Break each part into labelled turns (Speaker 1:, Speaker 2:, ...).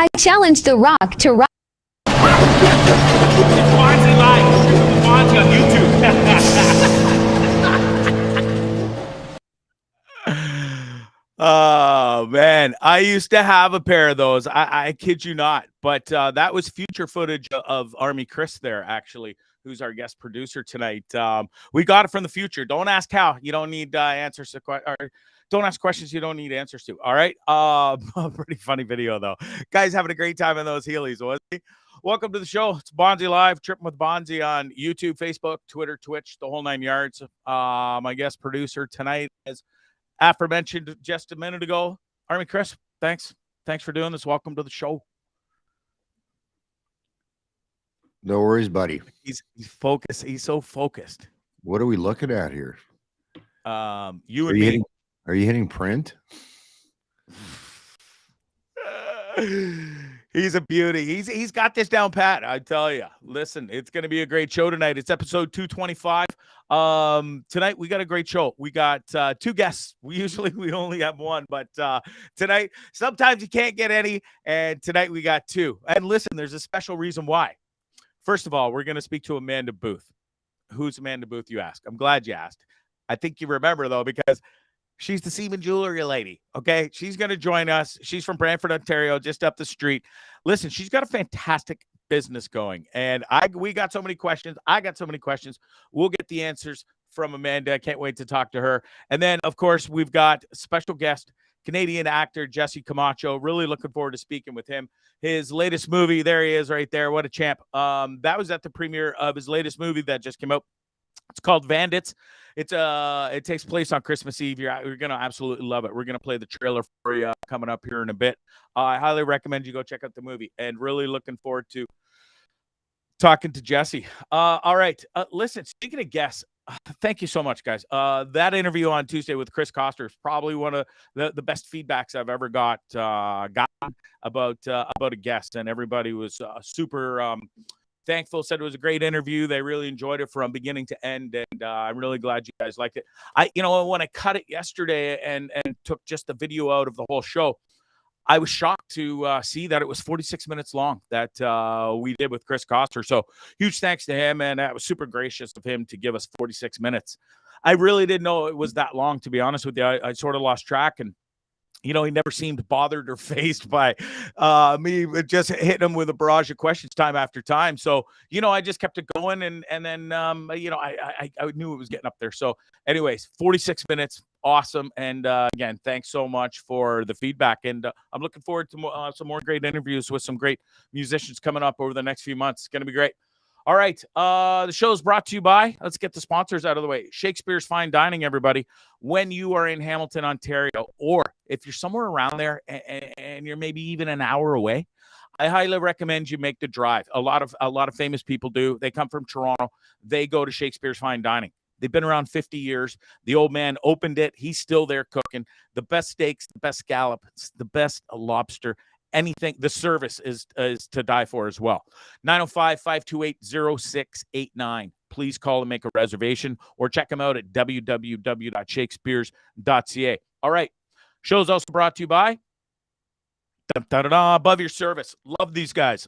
Speaker 1: I challenge The Rock to rock.
Speaker 2: It's Bondzee Live. Trippin With Bondzee on YouTube. Oh, man. I used to have a pair of those. I kid you not. But that was future footage of Army Chris there, actually, who's our guest producer tonight. We got it from the future. Don't ask how. You don't need answers to questions. Don't ask questions you don't need answers to. All right. Pretty funny video, though. Guys having a great time in those Heelys, wasn't he? Welcome to the show. It's Bondzee Live, Trippin With Bondzee on YouTube, Facebook, Twitter, Twitch, the whole 9 yards. My guest producer tonight is aforementioned just a minute ago, Army Chris. Thanks for doing this. Welcome to the show.
Speaker 3: No worries, buddy.
Speaker 2: He's focused. He's so focused.
Speaker 3: What are we looking at here?
Speaker 2: You and me.
Speaker 3: Are you hitting print?
Speaker 2: He's a beauty. He's got this down pat, I tell you. Listen, it's going to be a great show tonight. It's episode 225. Tonight we got a great show. We got two guests. We only have one, but tonight sometimes you can't get any, and tonight we got two. And listen, there's a special reason why. First of all, we're going to speak to Amanda Booth. Who's Amanda Booth, you ask? I'm glad you asked. I think you remember, though, because she's the Semen jewelry lady, okay? She's going to join us. She's from Brantford, Ontario, just up the street. Listen, she's got a fantastic business going, and we got so many questions. I got so many questions. We'll get the answers from Amanda. I can't wait to talk to her. And then, of course, we've got special guest, Canadian actor Jesse Camacho. Really looking forward to speaking with him. His latest movie, there he is right there. What a champ. That was at the premiere of his latest movie that just came out. It's called Bandits. It takes place on Christmas Eve. You're going to absolutely love it. We're going to play the trailer for you coming up here in a bit. I highly recommend you go check out the movie, and really looking forward to talking to Jesse. All right. Listen, speaking of guests, thank you so much, guys. That interview on Tuesday with Chris Koster is probably one of the best feedbacks I've ever gotten about a guest, and everybody was super thankful, said it was a great interview. They really enjoyed it from beginning to end, and I'm really glad you guys liked it. When I cut it yesterday and took just the video out of the whole show, I was shocked to see that it was 46 minutes long that we did with Chris Koster. So huge thanks to him, and that was super gracious of him to give us 46 minutes. I really didn't know it was that long, to be honest with you. I sort of lost track, and he never seemed bothered or fazed by me just hitting him with a barrage of questions time after time. So, I just kept it going, and then, I knew it was getting up there. So anyways, 46 minutes. Awesome. And again, thanks so much for the feedback. And I'm looking forward to some more great interviews with some great musicians coming up over the next few months. It's going to be great. All right. The show is brought to you by, let's get the sponsors out of the way. Shakespeare's Fine Dining, everybody. When you are in Hamilton, Ontario, or if you're somewhere around there and you're maybe even an hour away, I highly recommend you make the drive. A lot of famous people do. They come from Toronto. They go to Shakespeare's Fine Dining. They've been around 50 years. The old man opened it. He's still there cooking. The best steaks, the best scallops, the best lobster, anything. The service is to die for as well. 905-528-0689. Please call and make a reservation, or check them out at www.shakespeares.ca. All right. Show's also brought to you by Above Your Service. Love these guys.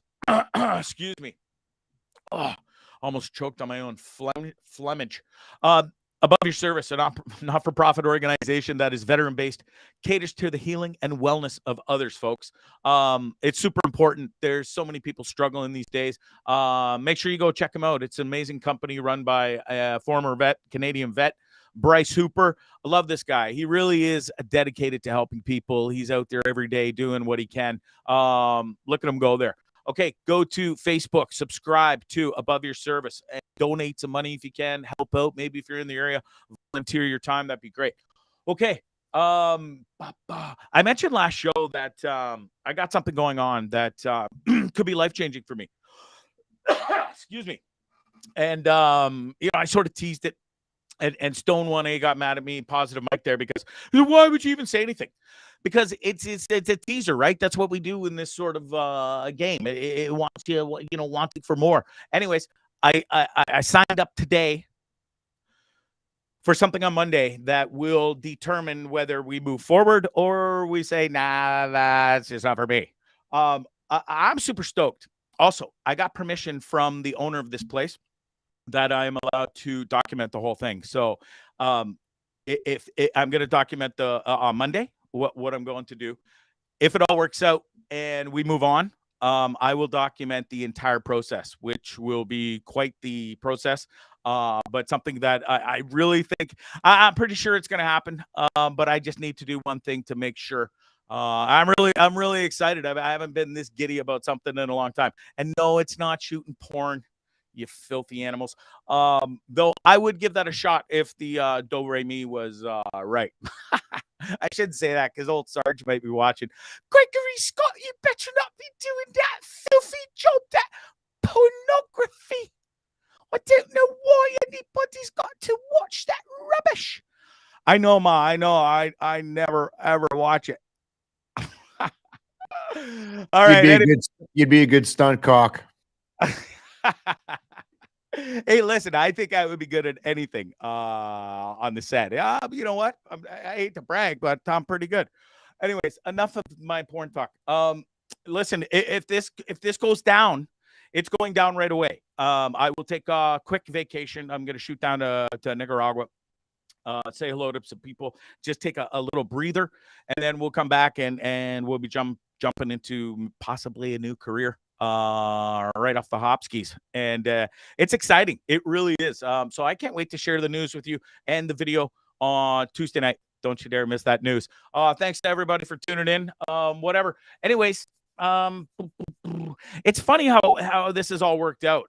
Speaker 2: Excuse me. Oh, almost choked on my own phlegmage. Above Your Service, a not-for-profit organization that is veteran-based, caters to the healing and wellness of others, folks. It's super important. There's so many people struggling these days. Make sure you go check them out. It's an amazing company run by a former Canadian vet, Bryce Hooper. I love this guy. He really is dedicated to helping people. He's out there every day doing what he can. Look at him go there. Okay, go to Facebook, subscribe to Above Your Service, and donate some money if you can. Help out. Maybe if you're in the area, volunteer your time. That'd be great. Okay. I mentioned last show that I got something going on that could be life-changing for me. Excuse me. And, I sort of teased it. And Stone 1A got mad at me, Positive Mike there, because why would you even say anything? Because it's a teaser, right? That's what we do in this sort of game. It wants you, wanting for more. Anyways, I signed up today for something on Monday that will determine whether we move forward or we say, nah, that's just not for me. I'm super stoked. Also, I got permission from the owner of this place that I am allowed to document the whole thing. So, if I'm going to document the on Monday what I'm going to do. If it all works out and we move on, I will document the entire process, which will be quite the process. But something that I really think I'm pretty sure it's going to happen. But I just need to do one thing to make sure. I'm really excited. I haven't been this giddy about something in a long time. And no, it's not shooting porn, you filthy animals. Though I would give that a shot if the Do Re Mi was right. I shouldn't say that because old Sarge might be watching. Gregory Scott, you better not be doing that filthy job, that pornography. I don't know why anybody's got to watch that rubbish. I know, Ma. I know. I never ever watch it. All right.
Speaker 3: You'd be a good stunt cock.
Speaker 2: Hey, listen, I think I would be good at anything on the set. Yeah, you know what? I hate to brag, but I'm pretty good. Anyways, enough of my porn talk. Listen, if this goes down, it's going down right away. I will take a quick vacation. I'm going to shoot down to Nicaragua. Say hello to some people. Just take a little breather, and then we'll come back and we'll be jumping into possibly a new career. Right off the hop skis, and it's exciting. It really is. So I can't wait to share the news with you and the video on Tuesday night. Don't you dare miss that news. Thanks to everybody for tuning in. Whatever. Anyways, it's funny how this has all worked out.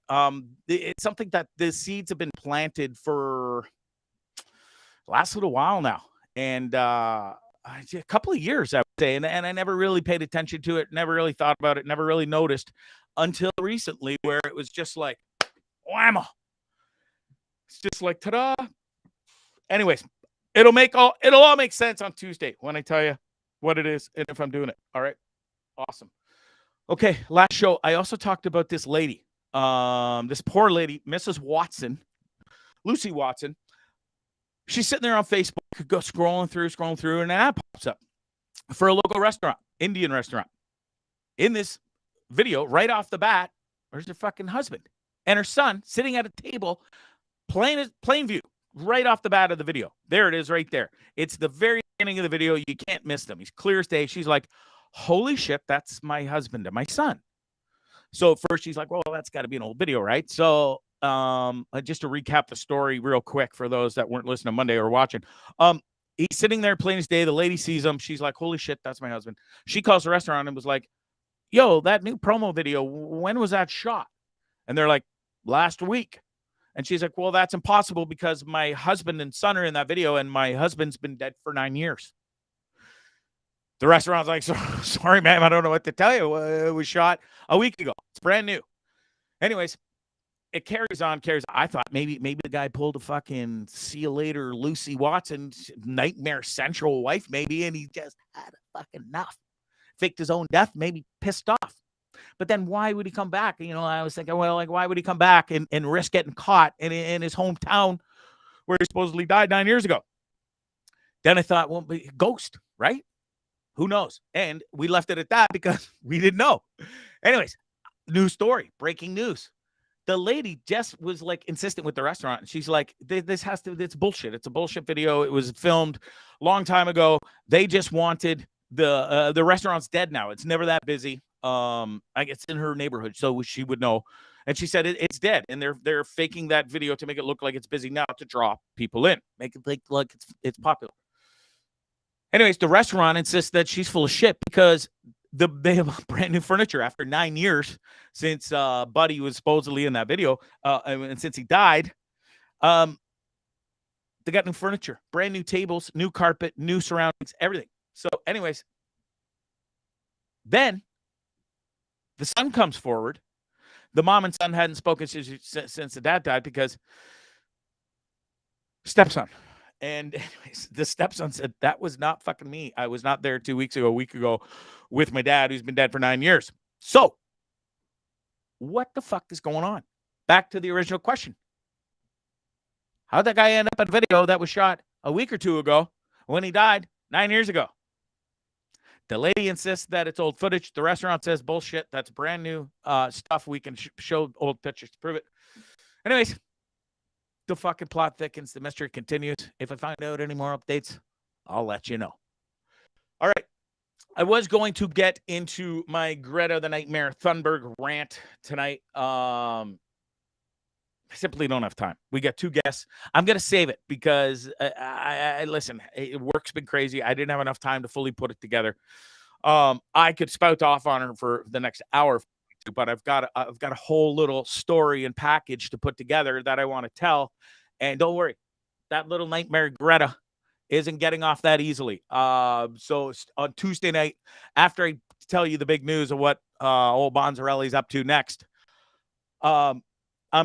Speaker 2: It's something that the seeds have been planted for the last little while now, and a couple of years, I would say, and I never really paid attention to it, never really thought about it, never really noticed until recently, where it was just like, whammo. It's just like, ta-da. Anyways, it'll all make sense on Tuesday when I tell you what it is and if I'm doing it. All right. Awesome. Okay. Last show, I also talked about this lady, this poor lady, Mrs. Watson, Lucy Watson. She's sitting there on Facebook, go scrolling through, and an ad pops up for a local restaurant, Indian restaurant. In this video, right off the bat, there's her fucking husband and her son sitting at a table, plain view, right off the bat of the video. There it is, right there. It's the very beginning of the video. You can't miss them. He's clear as day. She's like, holy shit, that's my husband and my son. So at first she's like, well, that's got to be an old video, right? So just to recap the story real quick for those that weren't listening Monday or watching. He's sitting there plain as day. The lady sees him. She's like, holy shit, that's my husband. She calls the restaurant and was like, yo, that new promo video, when was that shot? And they're like, last week. And she's like, well, that's impossible because my husband and son are in that video and my husband's been dead for 9 years. The restaurant's like, sorry, ma'am, I don't know what to tell you. It was shot a week ago. It's brand new. Anyways, it carries on. I thought maybe the guy pulled a fucking see you later, Lucy Watson, Nightmare Central wife, maybe, and he just had fucking enough. Faked his own death, maybe pissed off. But then why would he come back? You know, I was thinking, well, like, why would he come back and risk getting caught in his hometown where he supposedly died 9 years ago? Then I thought, well, ghost, right? Who knows? And we left it at that because we didn't know. Anyways, news story, breaking news. The lady just was like insistent with the restaurant. And she's like, it's bullshit. It's a bullshit video. It was filmed a long time ago. They just wanted the restaurant's dead now. It's never that busy. It's in her neighborhood, so she would know. And she said it's dead. And they're faking that video to make it look like it's busy now to draw people in, make it like it's popular. Anyways, the restaurant insists that she's full of shit because they have brand new furniture after 9 years since Buddy was supposedly in that video, and since he died. They got new furniture, brand new tables, new carpet, new surroundings, everything. So, anyways, then the son comes forward. The mom and son hadn't spoken since the dad died because stepson. And anyways, the stepson said, that was not fucking me. I was not there a week ago with my dad, who's been dead for 9 years. So what the fuck is going on? Back to the original question. How'd that guy end up in a video that was shot a week or two ago when he died 9 years ago? The lady insists that it's old footage. The restaurant says bullshit. That's brand new stuff. We can show old pictures to prove it. Anyways, the fucking plot thickens. The mystery continues. If I find out any more updates, I'll let you know. All right. I was going to get into my Greta the Nightmare Thunberg rant tonight. I simply don't have time. We got two guests. I'm going to save it because I listen, work's been crazy. I didn't have enough time to fully put it together. I could spout off on her for the next hour, but I've got a whole little story and package to put together that I want to tell. And don't worry, that little nightmare Greta isn't getting off that easily. So on Tuesday night, after I tell you the big news of what old Bonzarelli's up to next, I'm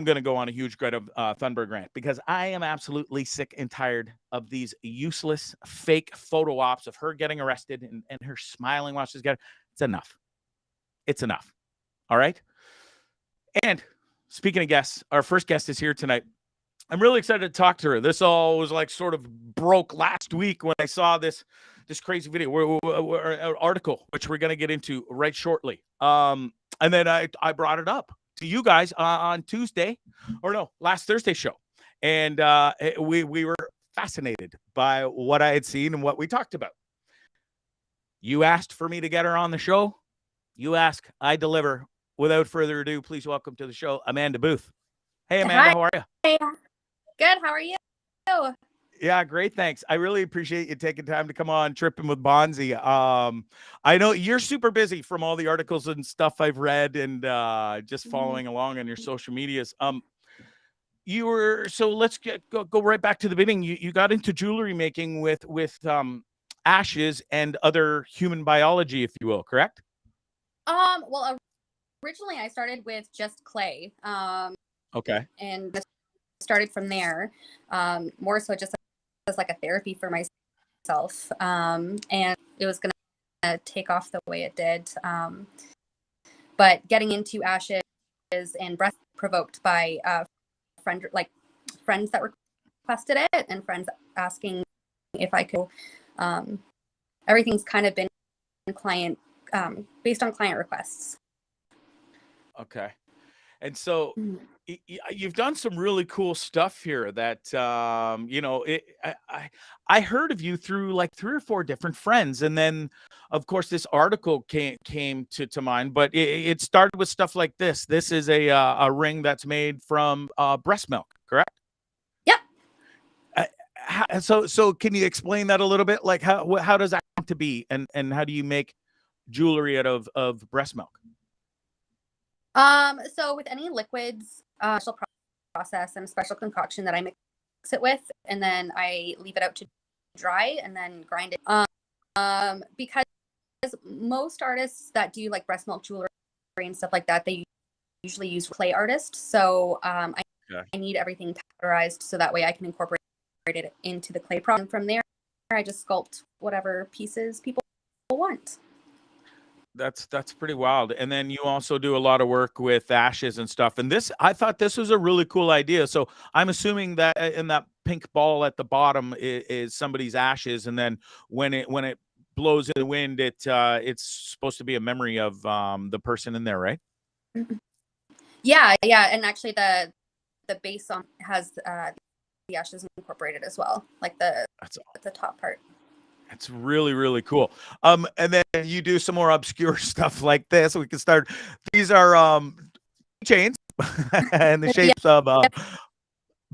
Speaker 2: going to go on a huge Greta Thunberg rant because I am absolutely sick and tired of these useless fake photo ops of her getting arrested and her smiling while she's getting. It's enough. It's enough. All right. And speaking of guests, our first guest is here tonight. I'm really excited to talk to her. This all was like sort of broke last week when I saw this crazy video article, which we're going to get into right shortly. And then I brought it up to you guys on Tuesday, or no, last Thursday show. And we were fascinated by what I had seen and what we talked about. You asked for me to get her on the show. You ask, I deliver. Without further ado, please welcome to the show, Amanda Booth. Hey, Amanda,
Speaker 4: Hi.
Speaker 2: how are you?
Speaker 4: Hey. Good. How are you?
Speaker 2: Yeah, great. Thanks. I really appreciate you taking time to come on Trippin With Bondzee. I know you're super busy from all the articles and stuff I've read and just following along on your social medias. You were let's go right back to the beginning. You got into jewelry making with ashes and other human biology, if you will, correct?
Speaker 4: Well, originally I started with just clay.
Speaker 2: Okay.
Speaker 4: And started from there. More so just as like a therapy for myself. And it was going to take off the way it did. But getting into ashes and breath provoked by friends that requested it and friends asking if I could. Everything's kind of been based on client requests.
Speaker 2: Okay. And so you've done some really cool stuff here that, I heard of you through like 3 or 4 different friends. And then, of course, this article came to mind, but it started with stuff like this. This is a ring that's made from breast milk, correct?
Speaker 4: Yep.
Speaker 2: So can you explain that a little bit? Like how does that come to be? And how do you make jewelry out of breast milk?
Speaker 4: So with any liquids, special process and a special concoction that I mix it with, and then I leave it out to dry and then grind it. Because most artists that do like breast milk jewelry and stuff like that, they usually use clay artists. So I need everything powderized so that way I can incorporate it into the clay product. From there, I just sculpt whatever pieces people want.
Speaker 2: That's pretty wild. And then you also do a lot of work with ashes and stuff. And I thought this was a really cool idea. So I'm assuming that in that pink ball at the bottom is somebody's ashes, and then when it blows in the wind, it's supposed to be a memory of the person in there, right?
Speaker 4: Yeah, and actually the base on has the ashes incorporated as well, like the top part.
Speaker 2: It's really, really cool. And then you do some more obscure stuff like this. We can start. These are chains and the shapes of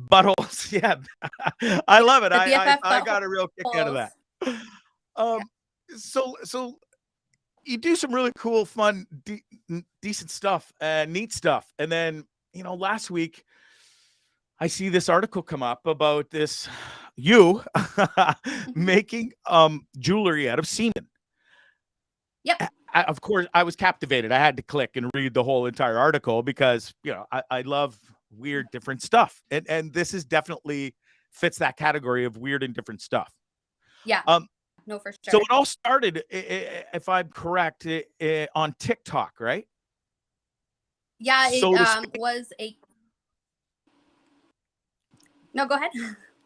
Speaker 2: buttholes. Yeah, I love it. I got a real kick out of that. So you do some really cool, fun, decent stuff, neat stuff. And then, last week I see this article come up about this you making jewelry out of semen.
Speaker 4: Yep.
Speaker 2: Of course, I was captivated. I had to click and read the whole entire article because I love weird, different stuff, and this is definitely fits that category of weird and different stuff.
Speaker 4: Yeah. No, for sure.
Speaker 2: So it all started, if I'm correct, on TikTok, right?
Speaker 4: Yeah, it was a. No, go ahead.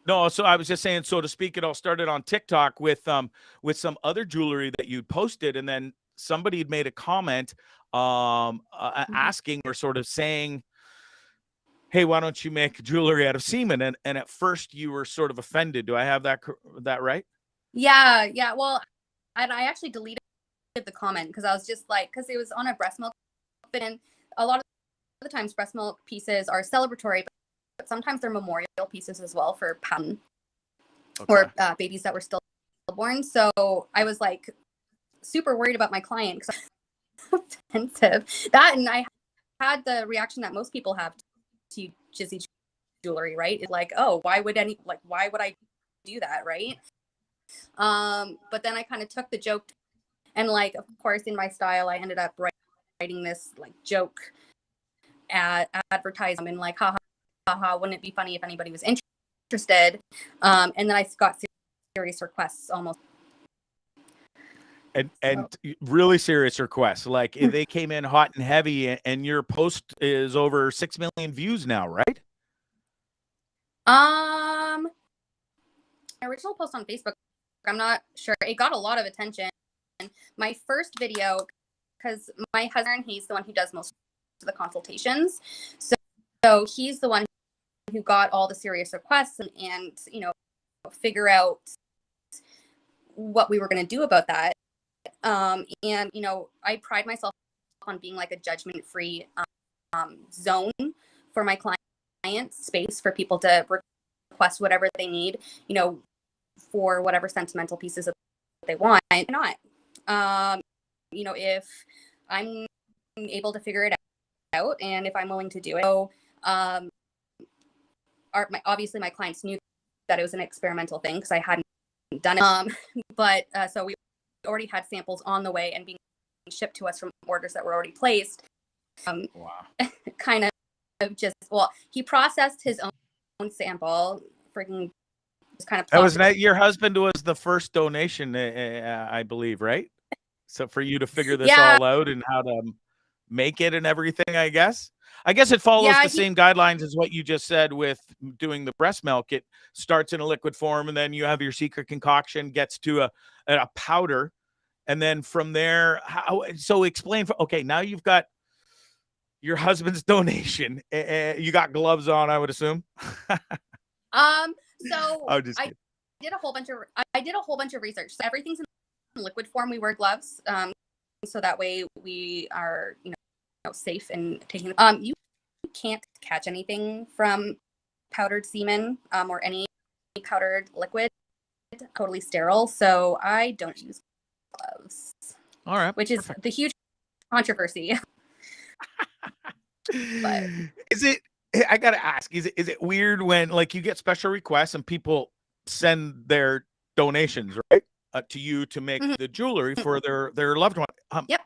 Speaker 2: No, so I was just saying, so to speak, it all started on TikTok with some other jewelry that you posted, and then somebody had made a comment asking or sort of saying, "Hey, why don't you make jewelry out of semen?" And at first you were sort of offended. Do I have that right?
Speaker 4: Yeah. Well, and I actually deleted the comment because I was just like, because it was on a breast milk, and a lot of the times breast milk pieces are celebratory, but sometimes they're memorial pieces as well for patent or babies that were still born. So I was like super worried about my client because offensive. That, and I had the reaction that most people have to Jizzy jewelry, right? It's like, oh, why would I do that, right? But then I kind of took the joke, and like, of course, in my style, I ended up writing this like joke advertisement, and like, haha, wouldn't it be funny if anybody was interested? And then I got serious requests almost.
Speaker 2: And really serious requests. Like they came in hot and heavy, and your post is over 6 million views now, right?
Speaker 4: My original post on Facebook, I'm not sure. It got a lot of attention. My first video, because my husband, he's the one who does most of the consultations. So he's the one who got all the serious requests and figure out what we were going to do about that. And I pride myself on being like a judgment-free zone for my clients, space for people to request whatever they need, for whatever sentimental pieces that they want. Why not? If I'm able to figure it out and if I'm willing to do it. So, obviously my clients knew that it was an experimental thing because I hadn't done it. But so we already had samples on the way and being shipped to us from orders that were already placed.
Speaker 2: Wow.
Speaker 4: Kind of just, well, he processed his own sample, freaking just kind of.
Speaker 2: That was your husband was the first donation, I believe, right? So for you to figure this all out and how to make it and everything, I guess it follows the same guidelines as what you just said with doing the breast milk. It starts in a liquid form, and then you have your secret concoction, gets to a powder, and then from there, so explain. Okay, now you've got your husband's donation. You got gloves on, I would assume.
Speaker 4: So I did a whole bunch of research. So everything's in liquid form. We wear gloves, so that way we are, safe in taking. You can't catch anything from powdered semen, or any powdered liquid. Totally sterile. So I don't use gloves.
Speaker 2: All right,
Speaker 4: which is the huge controversy. But
Speaker 2: is it? I gotta ask: is it weird when like you get special requests and people send their donations, right, to you to make the jewelry for their loved one?
Speaker 4: Yep.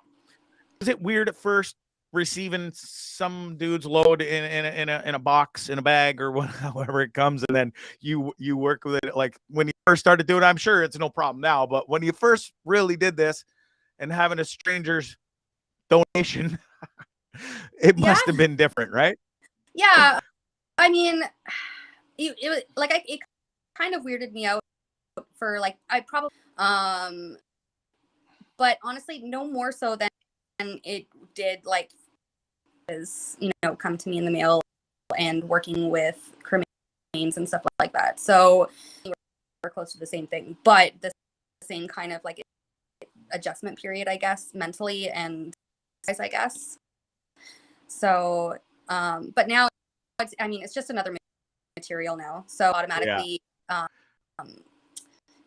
Speaker 2: Is it weird at first receiving some dude's load in a box, in a bag, or however it comes, and then you work with it? Like when you first started doing it, I'm sure it's no problem now, but when you first really did this and having a stranger's donation, it must have been different, right?
Speaker 4: Yeah, I mean, it was like it kind of weirded me out for like I probably but honestly, no more so than it did like is come to me in the mail and working with cremains and stuff like that. So we're close to the same thing, but the same kind of like adjustment period, I guess, mentally and I guess. So, but now it's just another material now. So automatically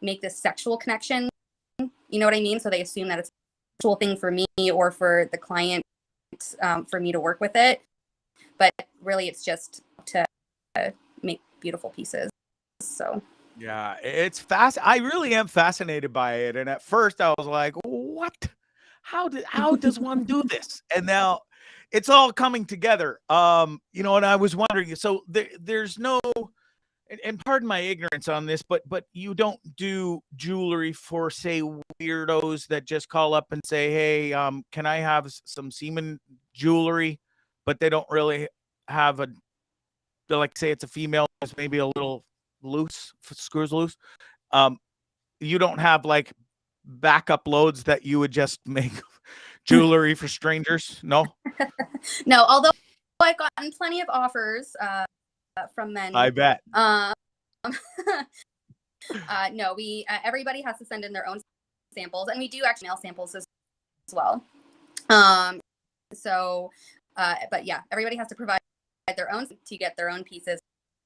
Speaker 4: make this sexual connection. You know what I mean? So they assume that it's a sexual thing for me or for the client, for me to work with it. But really, it's just to make beautiful pieces. So.
Speaker 2: Yeah, it's fast. I really am fascinated by it. And at first I was like, what? How does one do this? And now it's all coming together. And I was wondering, so there's no, and pardon my ignorance on this, but you don't do jewelry for, say, weirdos that just call up and say, hey, can I have some semen jewelry? But they don't really have they like say it's a female, it's maybe a little loose, screws loose. You don't have like backup loads that you would just make jewelry for strangers? No?
Speaker 4: No, although I've gotten plenty of offers from men.
Speaker 2: I bet.
Speaker 4: No, we everybody has to send in their own samples, and we do actually mail samples as well. But yeah, everybody has to provide their own to get their own pieces.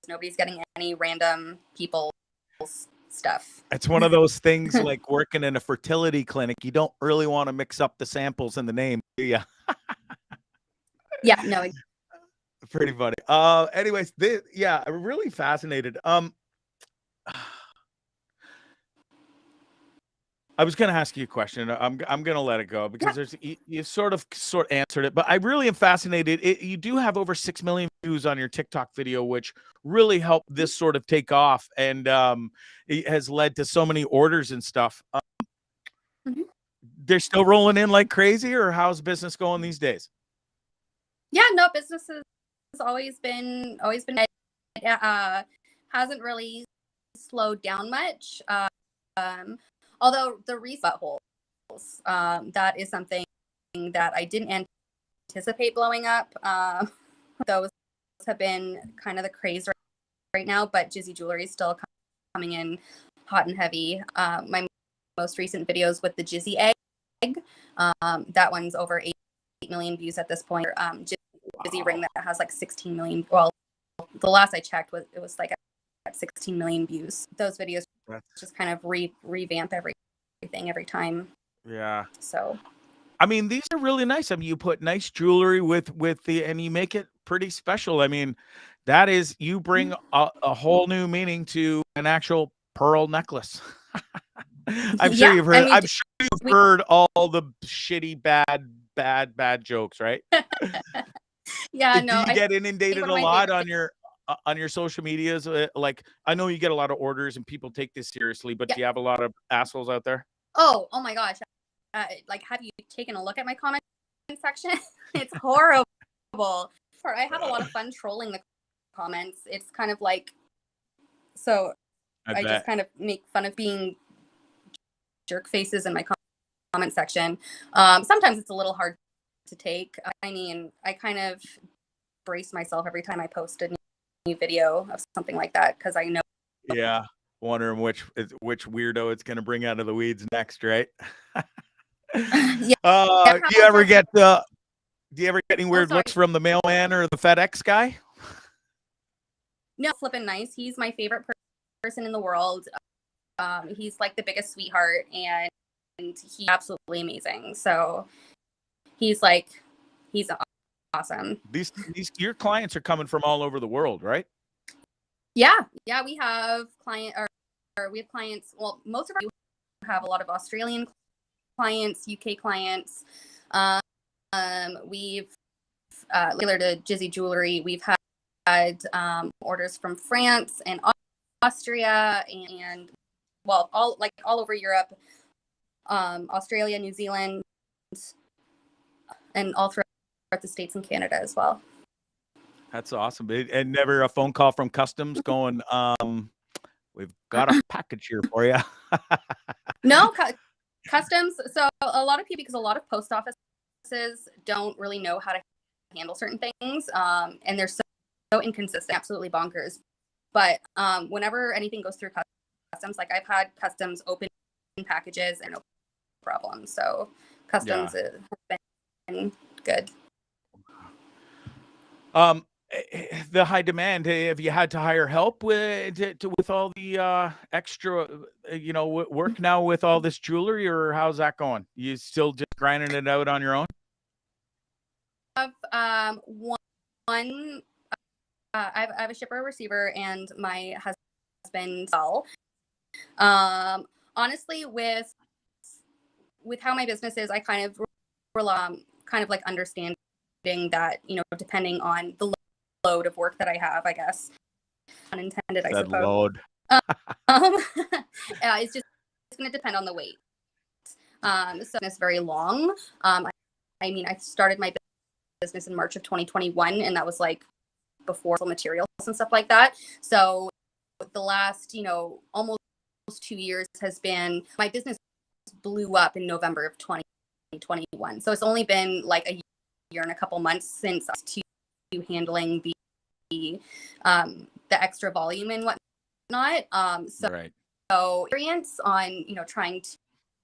Speaker 4: Nobody's getting any random people's stuff.
Speaker 2: It's one of those things like working in a fertility clinic. You don't really want to mix up the samples and the name, do you?
Speaker 4: Yeah, no.
Speaker 2: Pretty funny. Anyways, yeah, I'm really fascinated. I was going to ask you a question. I'm going to let it go because you sort of answered it, but I really am fascinated. You do have over 6 million views on your TikTok video, which really helped this sort of take off, and it has led to so many orders and stuff. They're still rolling in like crazy, or how's business going these days?
Speaker 4: Yeah, no, business has always been hasn't really slowed down much. Although the reset holes, that is something that I didn't anticipate blowing up. Those have been kind of the craze right now, but Jizzy Jewelry is still coming in hot and heavy. My most recent videos with the Jizzy egg, that one's over 8 million views at this point. Jizzy ring that has like 16 million. Well, the last I checked it was like at 16 million views. Those videos just kind of revamp everything every time.
Speaker 2: Yeah.
Speaker 4: So,
Speaker 2: I mean, these are really nice. I mean, you put nice jewelry with and you make it pretty special. I mean, that is, you bring a whole new meaning to an actual pearl necklace. I'm sure you've heard. I'm sure you've heard all the shitty, bad jokes, right?
Speaker 4: Yeah.
Speaker 2: Do
Speaker 4: No.
Speaker 2: you get inundated a lot on your social medias? Like, I know you get a lot of orders and people take this seriously, but do you have a lot of assholes out there?
Speaker 4: Oh my gosh. Like, have you taken a look at my comment section? It's horrible. I have a lot of fun trolling the comments. It's kind of like, so I just kind of make fun of being jerk faces in my comment section. Sometimes it's a little hard to take. I mean, I kind of brace myself every time I post a new video of something like that, because I know.
Speaker 2: Yeah. Wondering which weirdo it's going to bring out of the weeds next, right?
Speaker 4: Yeah.
Speaker 2: Do you ever get any weird looks from the mailman or the FedEx guy?
Speaker 4: No, flippin' nice. He's my favorite person in the world. He's like the biggest sweetheart, and he's absolutely amazing. So he's awesome.
Speaker 2: These your clients are coming from all over the world, right?
Speaker 4: Yeah, we have clients. Well, most of our have a lot of Australian clients, UK clients. We've similar to Jizzy Jewelry, we've had orders from France and Austria and well, all over Europe, Australia, New Zealand, and all throughout the States and Canada as well. That's
Speaker 2: awesome. And never a phone call from customs going, we've got a package here for you.
Speaker 4: No, customs. So a lot of people, because a lot of post offices don't really know how to handle certain things, and they're so inconsistent, absolutely bonkers. But whenever anything goes through customs, like I've had customs open packages and no problem. So customs has been good.
Speaker 2: The high demand, have you had to hire help with all the extra work now with all this jewelry, or how's that going? You still just grinding it out on your own?
Speaker 4: I have I have a shipper, receiver, and my husband. Honestly, with how my business is, I kind of like understanding that, depending on the load of work that I have, I guess, unintended, I suppose.
Speaker 2: Load.
Speaker 4: It's going to depend on the weight. So it's very long. I mean, I started my business in March of 2021, and that was like before materials and stuff like that. So the last, almost 2 years has been, my business blew up in November of 2021. So it's only been like a year and a couple months since to handling the extra volume and whatnot.
Speaker 2: Right.
Speaker 4: So experience on, trying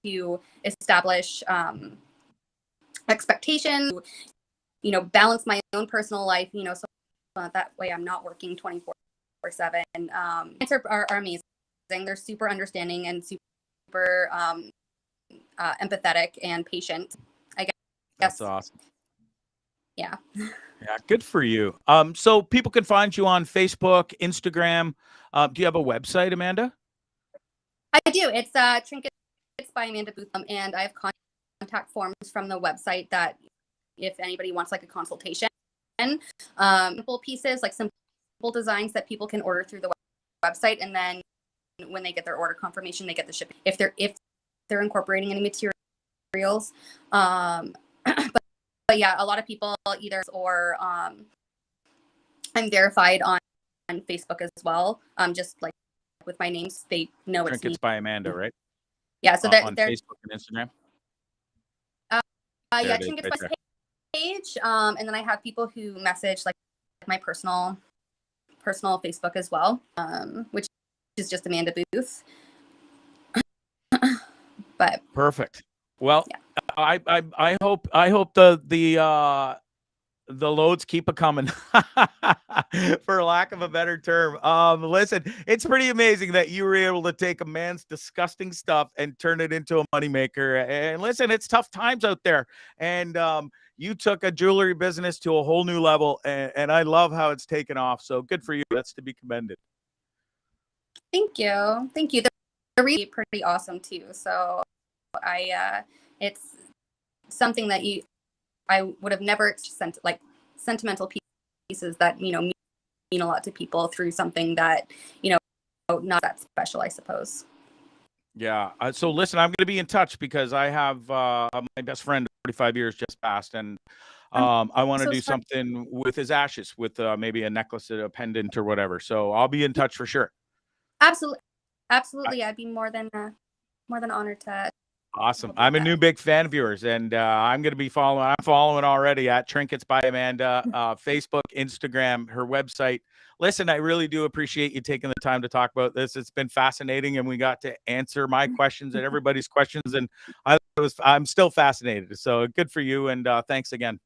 Speaker 4: to establish expectations, balance my own personal life, so that way I'm not working 24/7. Clients are amazing. They're super understanding and super empathetic and patient, I guess.
Speaker 2: That's awesome.
Speaker 4: Yeah.
Speaker 2: Yeah, good for you. So people can find you on Facebook, Instagram. Do you have a website, Amanda?
Speaker 4: I do. It's Trinkets by Amanda Booth, and I have contact forms from the website that if anybody wants like a consultation. Simple pieces, like simple designs that people can order through the website, and then when they get their order confirmation, they get the shipping. If they're incorporating any materials, but yeah, a lot of people either or I'm verified on Facebook as well. Just like with my names, they know it's me.
Speaker 2: Trinkets by Amanda, right?
Speaker 4: Yeah, so
Speaker 2: on
Speaker 4: they're
Speaker 2: Facebook and Instagram.
Speaker 4: Yeah, Trinkets by page, and then I have people who message like my personal Facebook as well, which is just Amanda Booth. But
Speaker 2: perfect. Well,
Speaker 4: yeah.
Speaker 2: I hope the loads keep a coming, for lack of a better term. Listen, it's pretty amazing that you were able to take a man's disgusting stuff and turn it into a moneymaker. And listen, it's tough times out there. And you took a jewelry business to a whole new level. And I love how it's taken off. So good for you. That's to be commended.
Speaker 4: Thank you. They're really pretty awesome too. So it's something that I would have never sent, like sentimental pieces that, mean a lot to people through something that, not that special, I suppose.
Speaker 2: Yeah. So listen, I'm going to be in touch because I have my best friend, 45 years just passed. And I want to do something with his ashes with maybe a necklace, a pendant or whatever. So I'll be in touch for sure.
Speaker 4: Absolutely. I'd be more than honored to.
Speaker 2: Awesome. I'm a new big fan of yours, and I'm going to be following. I'm following already at Trinkets by Amanda, Facebook, Instagram, her website. Listen, I really do appreciate you taking the time to talk about this. It's been fascinating, and we got to answer my questions and everybody's questions, and I'm still fascinated. So good for you, and thanks again.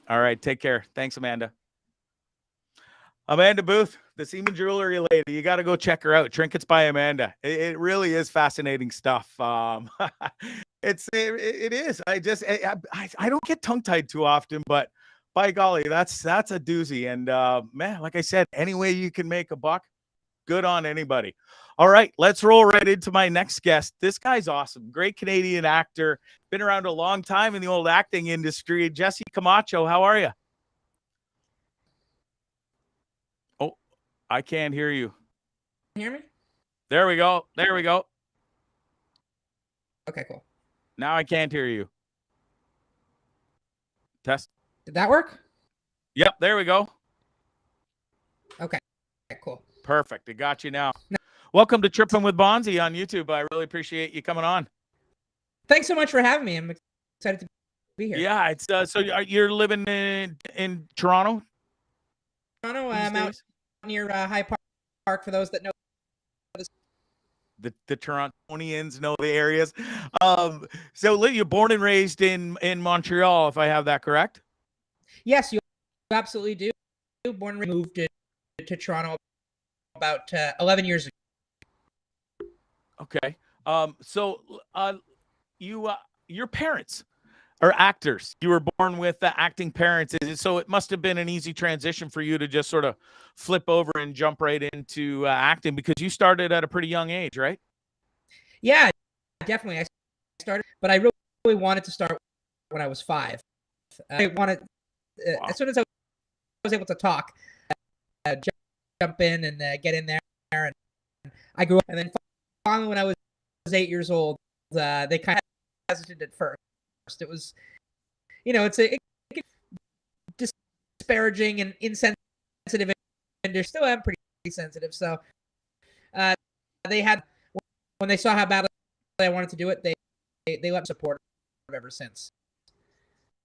Speaker 2: All right, take care. Thanks, Amanda. Amanda Booth, the Semen Jewelry lady. You got to go check her out. Trinkets by Amanda. It really is fascinating stuff. It is. I don't get tongue tied too often, but by golly, that's a doozy. And man, like I said, any way you can make a buck, good on anybody. All right, let's roll right into my next guest. This guy's awesome. Great Canadian actor. Been around a long time in the old acting industry. Jesse Camacho, how are you? I can't hear you.
Speaker 5: Can you hear me?
Speaker 2: There we go.
Speaker 5: Okay, cool.
Speaker 2: Now I can't hear you. Test.
Speaker 5: Did that work?
Speaker 2: Yep, there we go.
Speaker 5: Okay, cool.
Speaker 2: Perfect. I got you now. Welcome to Trippin With Bondzee on YouTube. I really appreciate you coming on.
Speaker 5: Thanks so much for having me. I'm excited to be here.
Speaker 2: Yeah, it's so you're living in Toronto?
Speaker 5: Toronto, I'm out near High Park for those that know.
Speaker 2: The Torontonians know the areas. So you're born and raised in Montreal, if I have that correct?
Speaker 5: Yes, you absolutely do. Born and moved to Toronto about 11 years ago.
Speaker 2: Okay. So your parents are actors. You were born with acting parents, so it must have been an easy transition for you to just sort of flip over and jump right into acting because you started at a pretty young age, right?
Speaker 5: Yeah, definitely. I started, but I really wanted to start when I was 5. I wanted, as soon as I was able to talk, jump in and get in there. And I grew up, and then finally, when I was 8 years old, they kind of hesitated at first. It was, it's disparaging and insensitive still am pretty sensitive. So they had, when they saw how badly I wanted to do it, they let me support it ever since.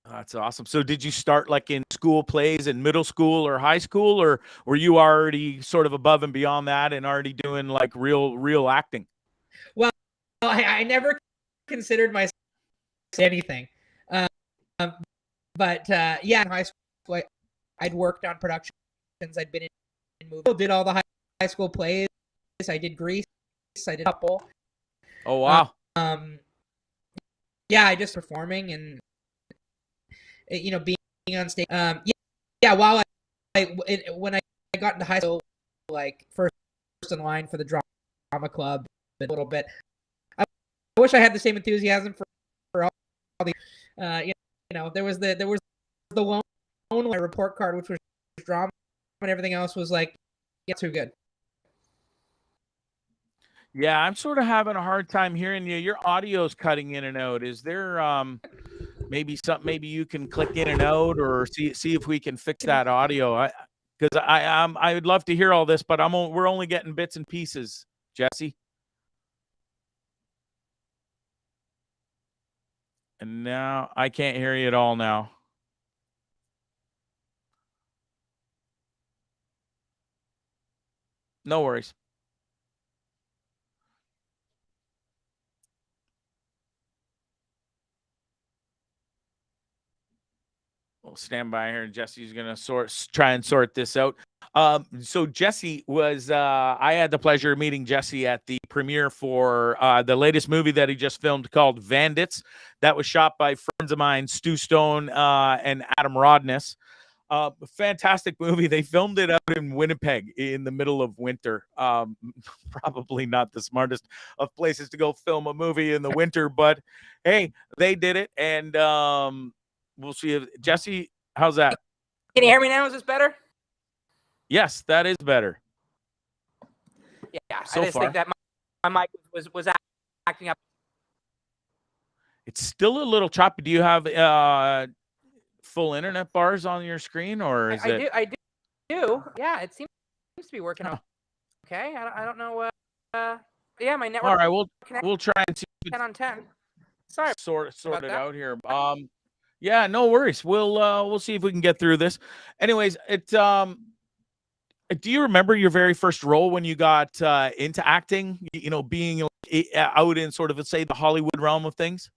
Speaker 2: That's awesome. So did you start like in school plays in middle school or high school, or were you already sort of above and beyond that and already doing like real acting?
Speaker 5: Well, I never considered myself anything. But yeah, in high school, I'd worked on productions. I'd been in movies. Did all the high school plays. I did Grease. I did Couple.
Speaker 2: Oh, wow.
Speaker 5: Yeah, I just performing and, being on stage. Yeah. While when I got into high school, like first in line for the drama club, a little bit. I wish I had the same enthusiasm for all the. There was the lone report card, which was drama, and everything else was like, yeah, too good.
Speaker 2: Yeah, I'm sort of having a hard time hearing you. Your audio's cutting in and out. Is there maybe you can click in and out, or see if we can fix that audio? Because I would love to hear all this, but we're only getting bits and pieces, Jesse. And now I can't hear you at all now. No worries. We'll stand by here, and Jesse's gonna try and sort this out. So Jesse was I had the pleasure of meeting Jesse at the premiere for the latest movie that he just filmed called Vandits. That was shot by friends of mine, Stu Stone and Adam Rodness. Fantastic movie. They filmed it out in Winnipeg in the middle of winter. Probably not the smartest of places to go film a movie in the winter, but hey, they did it, and we'll see if Jesse, how's that?
Speaker 6: Can you hear me now? Is this better?
Speaker 2: Yes, that is better.
Speaker 6: Yeah,
Speaker 2: So
Speaker 6: I just
Speaker 2: far.
Speaker 6: think that my mic was acting up.
Speaker 2: It's still a little choppy. Do you have full internet bars on your screen, or is it?
Speaker 6: I do. Yeah, it seems to be working out. Okay, I don't know. Yeah, my network.
Speaker 2: All right, we'll try and see
Speaker 6: 10 on 10. Sorry.
Speaker 2: sort
Speaker 6: about
Speaker 2: it
Speaker 6: that.
Speaker 2: out here. Yeah, no worries. We'll see if we can get through this. Anyways, do you remember your very first role when you got into acting? Being out in sort of, say, the Hollywood realm of things.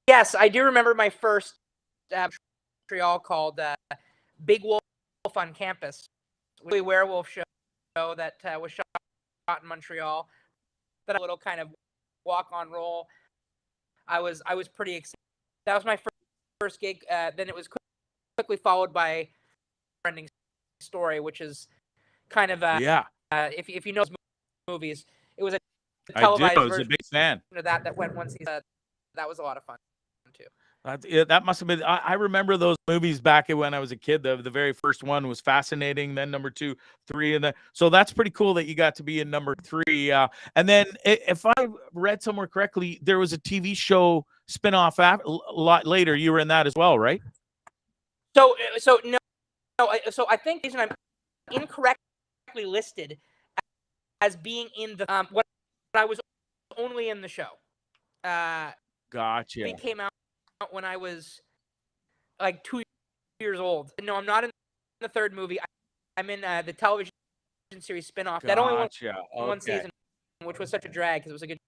Speaker 6: Yes, I do remember my first Montreal called Big Wolf on Campus, a werewolf show that was shot in Montreal. That a little kind of walk-on role. I was pretty excited. That was my first gig. Then it was quickly followed by Ending Story, which is kind of if you know those movies, it was a televised
Speaker 2: I was a
Speaker 6: version
Speaker 2: big fan
Speaker 6: of that went one season. That was a lot of fun too.
Speaker 2: That must have been. I remember those movies back when I was a kid. The very first one was fascinating. Then number 2, 3, and then so that's pretty cool that you got to be in number 3. And then, if I read somewhere correctly, there was a TV show spinoff a lot later. You were in that as well, right?
Speaker 6: So no. So I think the reason I'm incorrectly listed as being in the when I was only in the show.
Speaker 2: Gotcha.
Speaker 6: It came out when I was like 2 years old. No, I'm not in the third movie. I'm in the television series spinoff.
Speaker 2: Gotcha.
Speaker 6: That only went
Speaker 2: Okay.
Speaker 6: one season, which was such a drag because it was a good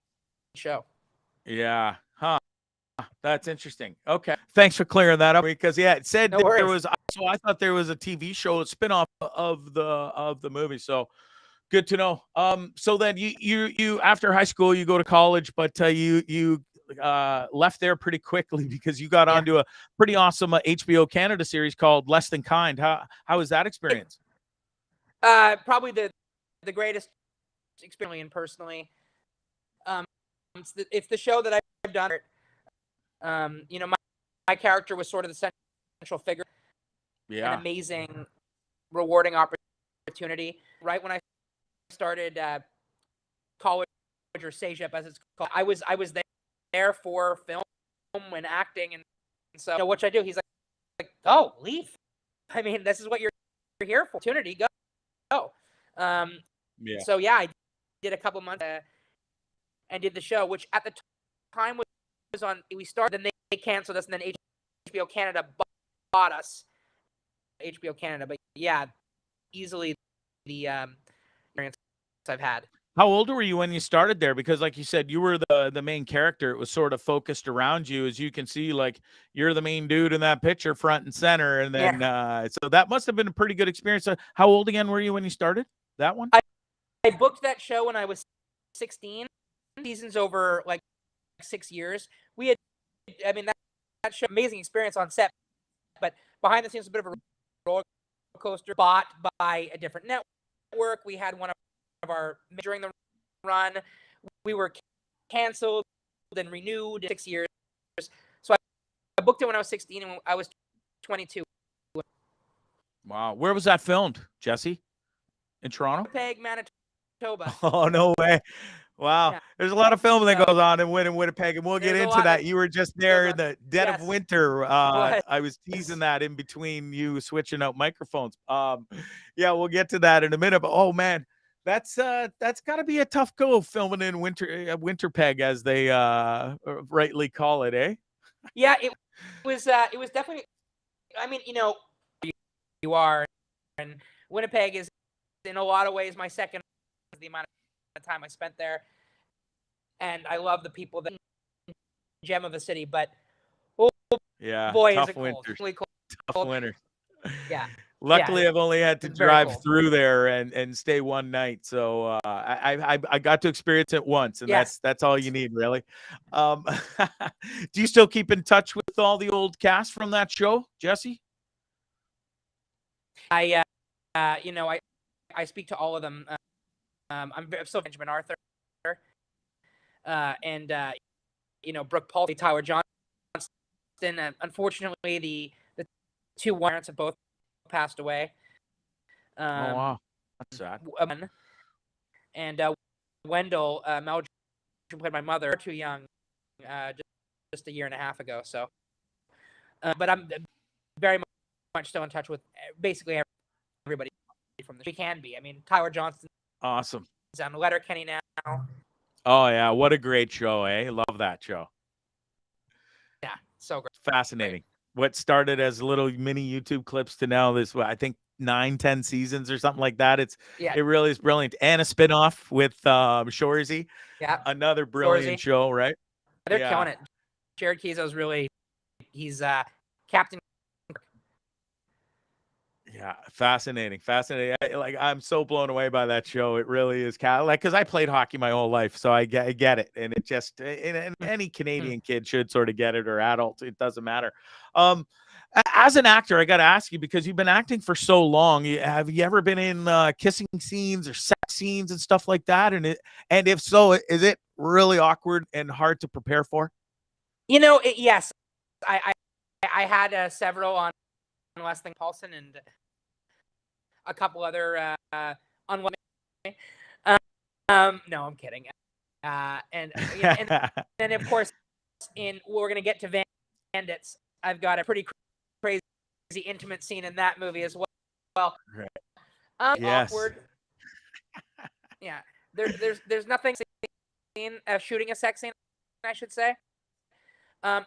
Speaker 6: show.
Speaker 2: Yeah. Huh. That's interesting. Okay. Thanks for clearing that up, because it said
Speaker 6: No
Speaker 2: that there
Speaker 6: worries.
Speaker 2: was. So I thought there was a TV show, a spinoff of the movie. So good to know. So then you after high school you go to college, but you left there pretty quickly because you got onto a pretty awesome HBO Canada series called Less Than Kind. How was that experience?
Speaker 6: Probably the greatest experience personally. It's the show that I've done. My character was sort of the central figure.
Speaker 2: Yeah.
Speaker 6: An amazing, rewarding opportunity. Right when I started college, or CEGEP as it's called, I was there for film and acting, and so what should I do? He's like, oh, leave. I mean, this is what you're here for. Opportunity, go.
Speaker 2: Yeah.
Speaker 6: So yeah, I did a couple months and did the show, which at the time was on. We started, then they canceled us, and then HBO Canada bought us. HBO Canada, but yeah, easily the experience I've had.
Speaker 2: How old were you when you started there? Because like you said, you were the main character. It was sort of focused around you. As you can see, like you're the main dude in that picture front and center. And then so that must have been a pretty good experience. So how old again were you when you started that one?
Speaker 6: I booked that show when I was 16. Seasons over like 6 years. We had, I mean, that show, amazing experience on set, but behind the scenes, a bit of a roller coaster. Bought by a different network. We had one of our, during the run, we were canceled and renewed in 6 years. So I booked it when I was 16 and I was 22.
Speaker 2: Wow. Where was that filmed, Jesse? In Toronto?
Speaker 6: Winnipeg, Manitoba.
Speaker 2: Oh, no way. Wow.
Speaker 6: Yeah.
Speaker 2: There's a lot of filming that goes on in Winnipeg, and we'll get
Speaker 6: There's a
Speaker 2: into
Speaker 6: lot
Speaker 2: that.
Speaker 6: of-
Speaker 2: You were just there in the dead
Speaker 6: Yes.
Speaker 2: of winter.
Speaker 6: Yes.
Speaker 2: I was teasing that in between you switching out microphones. Yeah, we'll get to that in a minute. But oh man, that's got to be a tough go filming in Winterpeg, as they rightly call it, eh?
Speaker 6: Yeah, it was definitely. I mean, you are, and Winnipeg is in a lot of ways my second. The amount of time I spent there, and I love the people. That gem of a city, but
Speaker 2: Yeah,
Speaker 6: boy,
Speaker 2: tough
Speaker 6: is it cold.
Speaker 2: winters.
Speaker 6: Really cold.
Speaker 2: Tough winter.
Speaker 6: Yeah.
Speaker 2: Luckily,
Speaker 6: Yeah,
Speaker 2: I've only had to
Speaker 6: it's very
Speaker 2: drive
Speaker 6: cold.
Speaker 2: through there and stay one night, so I got to experience it once, and
Speaker 6: Yes.
Speaker 2: that's all you need, really. Do you still keep in touch with all the old cast from that show, Jesse?
Speaker 6: I speak to all of them. I'm still Benjamin Arthur, and Brooke Paul, Tyler Johnston. Unfortunately, the two parents have both passed away.
Speaker 2: Oh wow, that's sad.
Speaker 6: And Wendell Meldrum, who played my mother, too young, just a year and a half ago. So, but I'm very much still in touch with basically everybody from the show. We can be. I mean, Tyler Johnston.
Speaker 2: Awesome.
Speaker 6: He's on Letterkenny now.
Speaker 2: Oh yeah, what a great show, eh? Love that show.
Speaker 6: Yeah, so great.
Speaker 2: Fascinating. What started as little mini YouTube clips to now this, I think 9-10 seasons or something like that. It really is brilliant. And a spinoff with Shorzy.
Speaker 6: Yeah,
Speaker 2: another brilliant show, right?
Speaker 6: They're killing it. Jared Keezo's he's Captain.
Speaker 2: Yeah, fascinating. I'm so blown away by that show. It really is, because I played hockey my whole life, so I get it, and it just and any Canadian kid should sort of get it, or adult, it doesn't matter. As an actor, I got to ask you, because you've been acting for so long. Have you ever been in kissing scenes or sex scenes and stuff like that? And if so, is it really awkward and hard to prepare for?
Speaker 6: Yes, I had several on Less Than Paulson and a couple other on one. No, I'm kidding. And then of course, we're gonna get to Bandits. I've got a pretty crazy intimate scene in that movie as well.
Speaker 2: Right. Yes.
Speaker 6: Awkward. Yeah, there's nothing shooting a sex scene, I should say.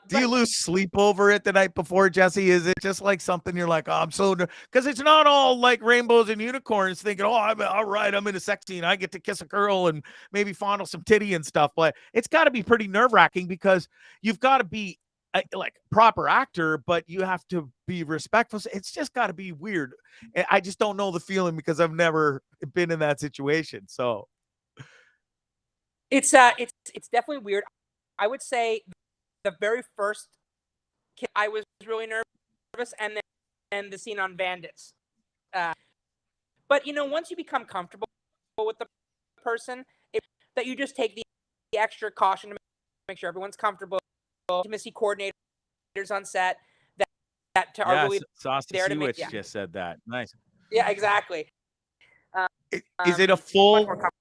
Speaker 2: Do you lose sleep over it the night before, Jesse? Is it just like something you're like, oh, I'm so, because it's not all like rainbows and unicorns thinking, oh, I'm all right, I'm in a sex scene, I get to kiss a girl and maybe fondle some titty and stuff. But it's got to be pretty nerve-wracking, because you've got to be like proper actor, but you have to be respectful. It's just got to be weird. I just don't know the feeling, because I've never been in that situation. So
Speaker 6: it's definitely weird. I would say the very first kiss, I was really nervous, and then the scene on Bandits. But once you become comfortable with the person, that you just take the extra caution to make sure everyone's comfortable. Intimacy coordinators on set that are really there to make.
Speaker 2: Just said that. Nice.
Speaker 6: Yeah, exactly.
Speaker 2: Is it a full?
Speaker 6: Much more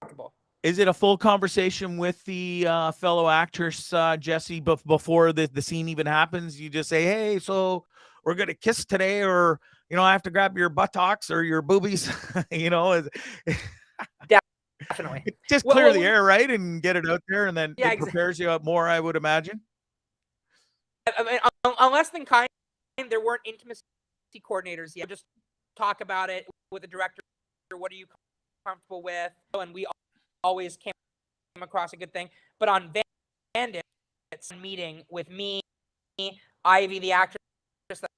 Speaker 6: comfortable.
Speaker 2: Is it a full conversation with the fellow actress, Jesse, before the scene even happens? You just say, hey, so we're going to kiss today, or I have to grab your buttocks or your boobies,
Speaker 6: Definitely.
Speaker 2: just
Speaker 6: Well,
Speaker 2: clear
Speaker 6: well,
Speaker 2: the air, right? And get it out there. And then
Speaker 6: Yeah,
Speaker 2: it prepares you up more, I would imagine.
Speaker 6: I mean, unless than kind, there weren't intimacy coordinators yet. Just talk about it with the director. What are you comfortable with? And we always came across a good thing. But on Bandit, it's a meeting with me, Ivy, the actress that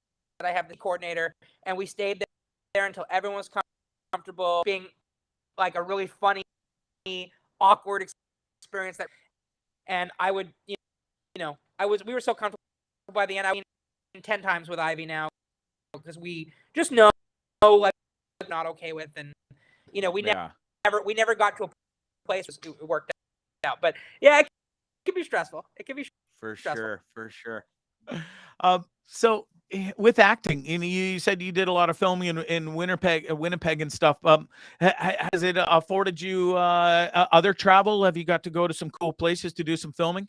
Speaker 6: I have, the coordinator, and we stayed there until everyone was comfortable, being like a really funny, awkward experience. And I would, we were so comfortable by the end. I mean, 10 times with Ivy now because we just know like not okay with, and we never got to a place where it worked out. But yeah, it can be stressful. It can be stressful.
Speaker 2: For sure. So with acting, you said you did a lot of filming in Winnipeg and stuff. Has it afforded you other travel? Have you got to go to some cool places to do some filming?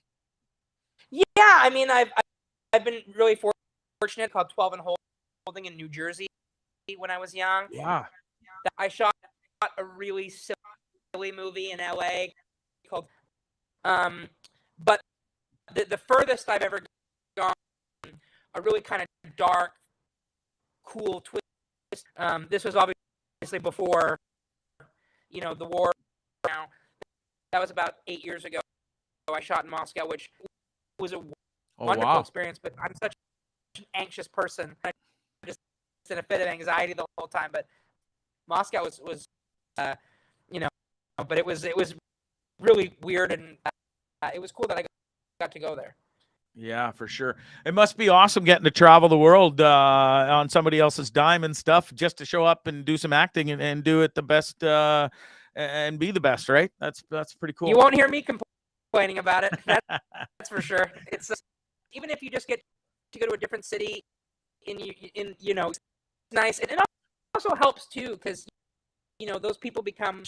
Speaker 6: Yeah, I mean, I've been really fortunate. Called 12 and Holding in New Jersey when I was young.
Speaker 2: Yeah.
Speaker 6: I shot a really silly movie in LA called but the furthest I've ever gone, a really kind of dark, cool twist. This was obviously before, the war. Now, that was about 8 years ago. I shot in Moscow, which was a wonderful experience. But I'm such an anxious person. I just in a fit of anxiety the whole time. But Moscow was but it was really weird, and it was cool that I got to go there.
Speaker 2: Yeah, for sure. It must be awesome getting to travel the world on somebody else's dime and stuff, just to show up and do some acting and do it the best and be the best, right? That's pretty cool.
Speaker 6: You won't hear me complaining about it. That's for sure. It's even if you just get to go to a different city, it's nice, and it also helps too because those people become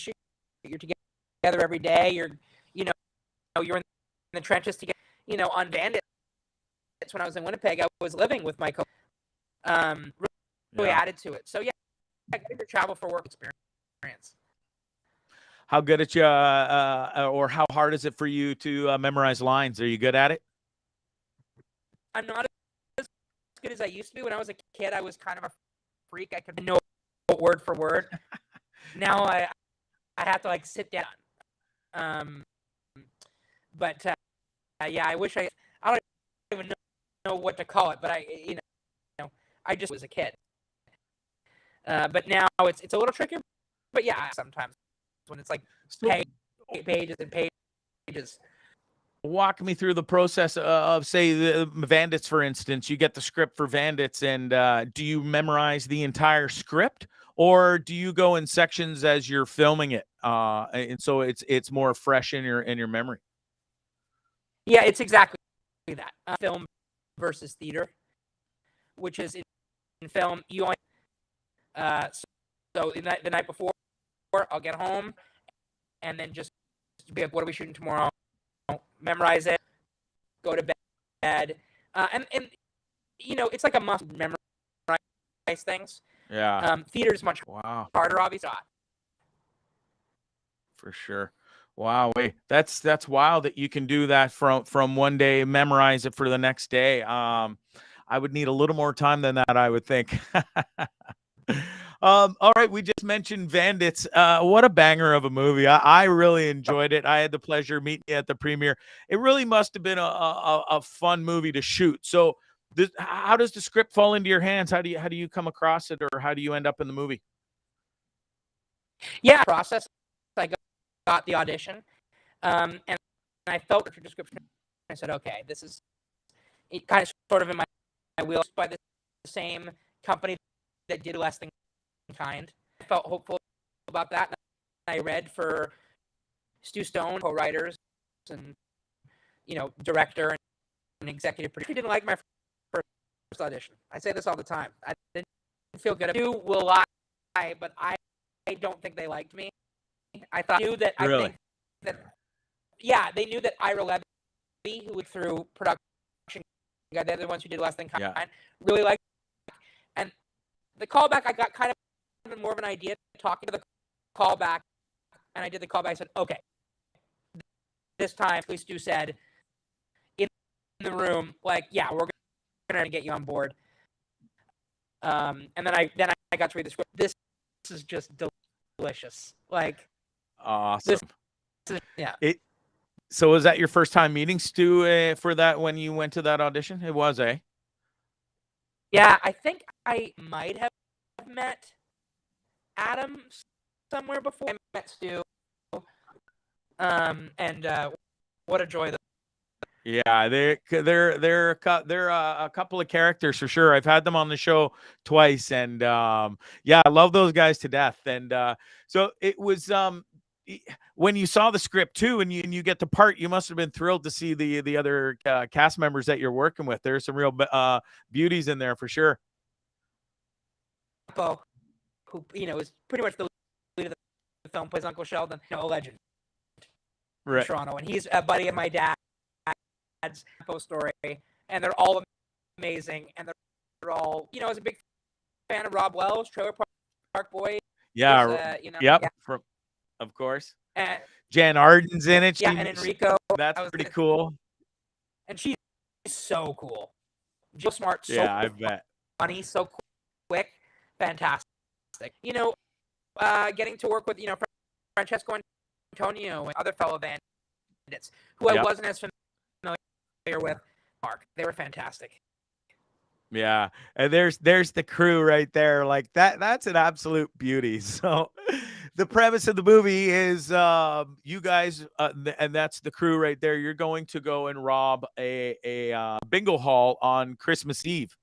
Speaker 6: you're together every day. You're in the trenches together. On Bandit. When I was in Winnipeg, I was living with my really added to it. So yeah, I get to travel for work experience.
Speaker 2: How good at you, or how hard is it for you to memorize lines? Are you good at it?
Speaker 6: I'm not as good as I used to be. When I was a kid, I was kind of a freak. I could know word for word. Now I have to sit down. But yeah, I wish I don't even know what to call it, but I just was a kid. But now it's a little trickier. But yeah, sometimes when it's pages and pages.
Speaker 2: Walk me through the process of, say, the Vandits, for instance. You get the script for Vandits, and do you memorize the entire script, or do you go in sections as you're filming it, and so it's more fresh in your memory?
Speaker 6: Yeah, it's exactly that. Film versus theater, which is in film you only so the night before I'll get home and then just be like, what are we shooting tomorrow? Memorize it, go to bed, and it's like a must memorize things.
Speaker 2: Yeah.
Speaker 6: Theater is much harder, obviously.
Speaker 2: For sure. Wow, wait, that's wild that you can do that from one day, memorize it for the next day. I would need a little more time than that, I would think. All right, we just mentioned Vandits. What a banger of a movie. I really enjoyed it. I had the pleasure of meeting you at the premiere. It really must have been a fun movie to shoot. So how does the script fall into your hands? How do you come across it, or how do you end up in the movie?
Speaker 6: Yeah, process. I got the audition, and I felt the description. I said, okay, this is it kind of sort of in my wheels by the same company that did Less Than Kind. I felt hopeful about that. I read for Stu Stone, co-writers, and director and executive producer. He didn't like my first audition. I say this all the time. I didn't feel good. Stu will lie, but I don't think they liked me. I knew that. Really? I think that. Yeah, they knew that Ira Levy, who went through production, they're the ones who did Less Than Kind, really liked. And the callback, I got kind of more of an idea talking to the callback, and I did the callback. I said, okay, this time, Stu said in the room, like, yeah, we're going to get you on board. And then I got to read the script. This is just delicious. Like,
Speaker 2: awesome.
Speaker 6: Yeah.
Speaker 2: So was that your first time meeting Stu for that when you went to that audition? It was, eh?
Speaker 6: Yeah, I think I might have met Adam somewhere before I met Stu. And what a joy.
Speaker 2: Yeah, they're a couple of characters for sure. I've had them on the show twice, and yeah, I love those guys to death. And so it was when you saw the script too, and you get the part, you must have been thrilled to see the other cast members that you're working with. There's some real beauties in there for sure.
Speaker 6: Who is pretty much the lead of the film, plays Uncle Sheldon, a legend,
Speaker 2: right?
Speaker 6: In Toronto, and he's a buddy of my dad's story, and they're all amazing, and they're all, I was a big fan of Rob Wells, Trailer Park Boys.
Speaker 2: Yeah, yep. Yeah. From, of course.
Speaker 6: And
Speaker 2: Jan Arden's in it.
Speaker 6: Yeah, and Enrico.
Speaker 2: That's pretty cool.
Speaker 6: And she's so cool. Jill Smart. So
Speaker 2: yeah, I bet.
Speaker 6: Funny, so quick, fantastic. Getting to work with Francesco Antonio and other fellow bandits who I wasn't as familiar with. Mark, they were fantastic.
Speaker 2: Yeah, and there's the crew right there. Like that's an absolute beauty. So the premise of the movie is you guys and that's the crew right there. You're going to go and rob a bingo hall on Christmas Eve.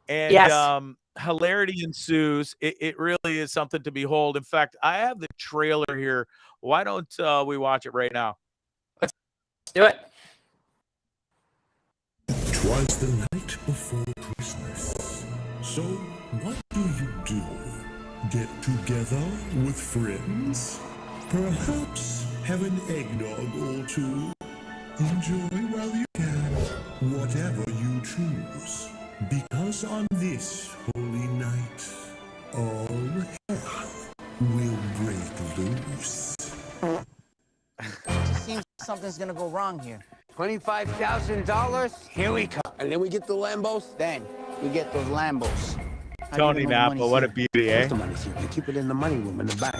Speaker 2: And
Speaker 6: yes.
Speaker 2: Hilarity ensues. It really is something to behold. In fact, I have the trailer here. Why don't we watch it right now?
Speaker 6: Let's do it.
Speaker 7: 'Twas the night before Christmas. So what do? Get together with friends? Perhaps have an eggnog or two? Enjoy while you can, whatever you choose. Because on this holy night, all hell will break loose.
Speaker 8: It seems something's gonna go wrong here.
Speaker 9: $25,000, here we come. And then we get the Lambos?
Speaker 8: Then we get those Lambos.
Speaker 2: Tony Napa, what a beauty, eh?
Speaker 9: The money's here. We keep it in the money room in the back.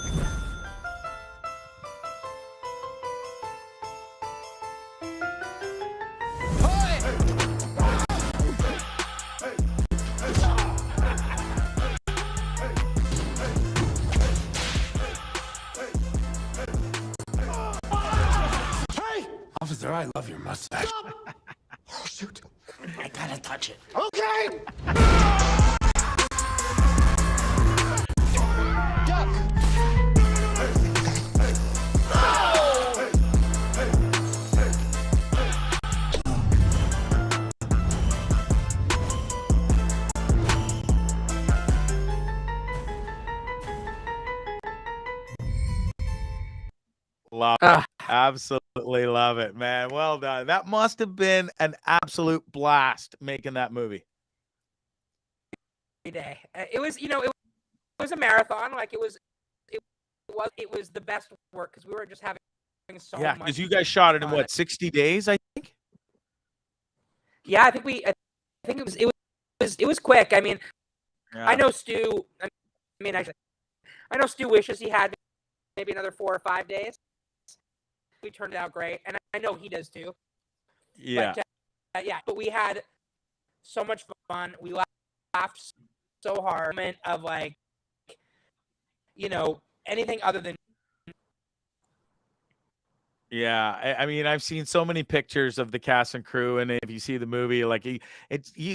Speaker 9: Officer, I love your mustache. Oh, shoot. I gotta touch it. Okay! Duck!
Speaker 2: Love it. Absolutely love it, man. Well done. That must have been an absolute blast making that movie.
Speaker 6: Every day. It was, it was a marathon. Like it was the best work because we were just having so much.
Speaker 2: Yeah, because you guys shot it in what, 60 days, I think?
Speaker 6: Yeah, I think it was quick. I mean,
Speaker 2: yeah.
Speaker 6: I know Stu. I know Stu wishes he had maybe another 4 or 5 days. We turned out great, and I know he does too.
Speaker 2: Yeah.
Speaker 6: But, but we had so much fun. We laughed so hard. Of like, anything other than.
Speaker 2: Yeah, I mean, I've seen so many pictures of the cast and crew, and if you see the movie, like you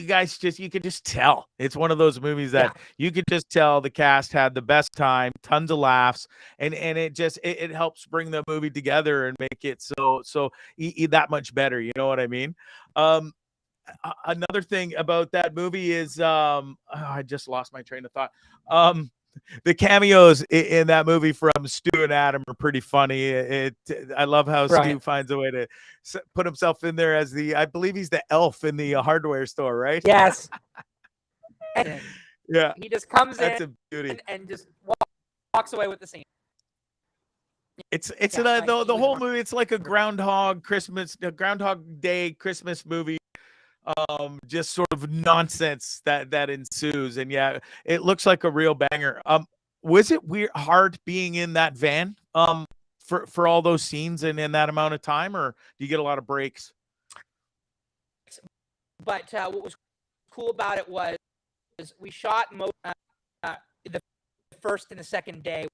Speaker 2: could just tell it's one of those movies that you could just tell the cast had the best time, tons of laughs, and it helps bring the movie together and make it so that much better. You know what I mean? Another thing about that movie is I just lost my train of thought. The cameos in that movie from Stu and Adam are pretty funny. I love how Stu finds a way to put himself in there as I believe he's the elf in the hardware store, right?
Speaker 6: Yes.
Speaker 2: Yeah,
Speaker 6: He just comes
Speaker 2: that's
Speaker 6: in
Speaker 2: a beauty.
Speaker 6: and just walks away with the scene.
Speaker 2: It's
Speaker 6: Yeah,
Speaker 2: the whole movie. It's like a Groundhog Day Christmas movie. Just sort of nonsense that ensues, and yeah, it looks like a real banger. Was it hard being in that van? For all those scenes and in that amount of time, or do you get a lot of breaks?
Speaker 6: But what was cool about it was we shot the first and the second day.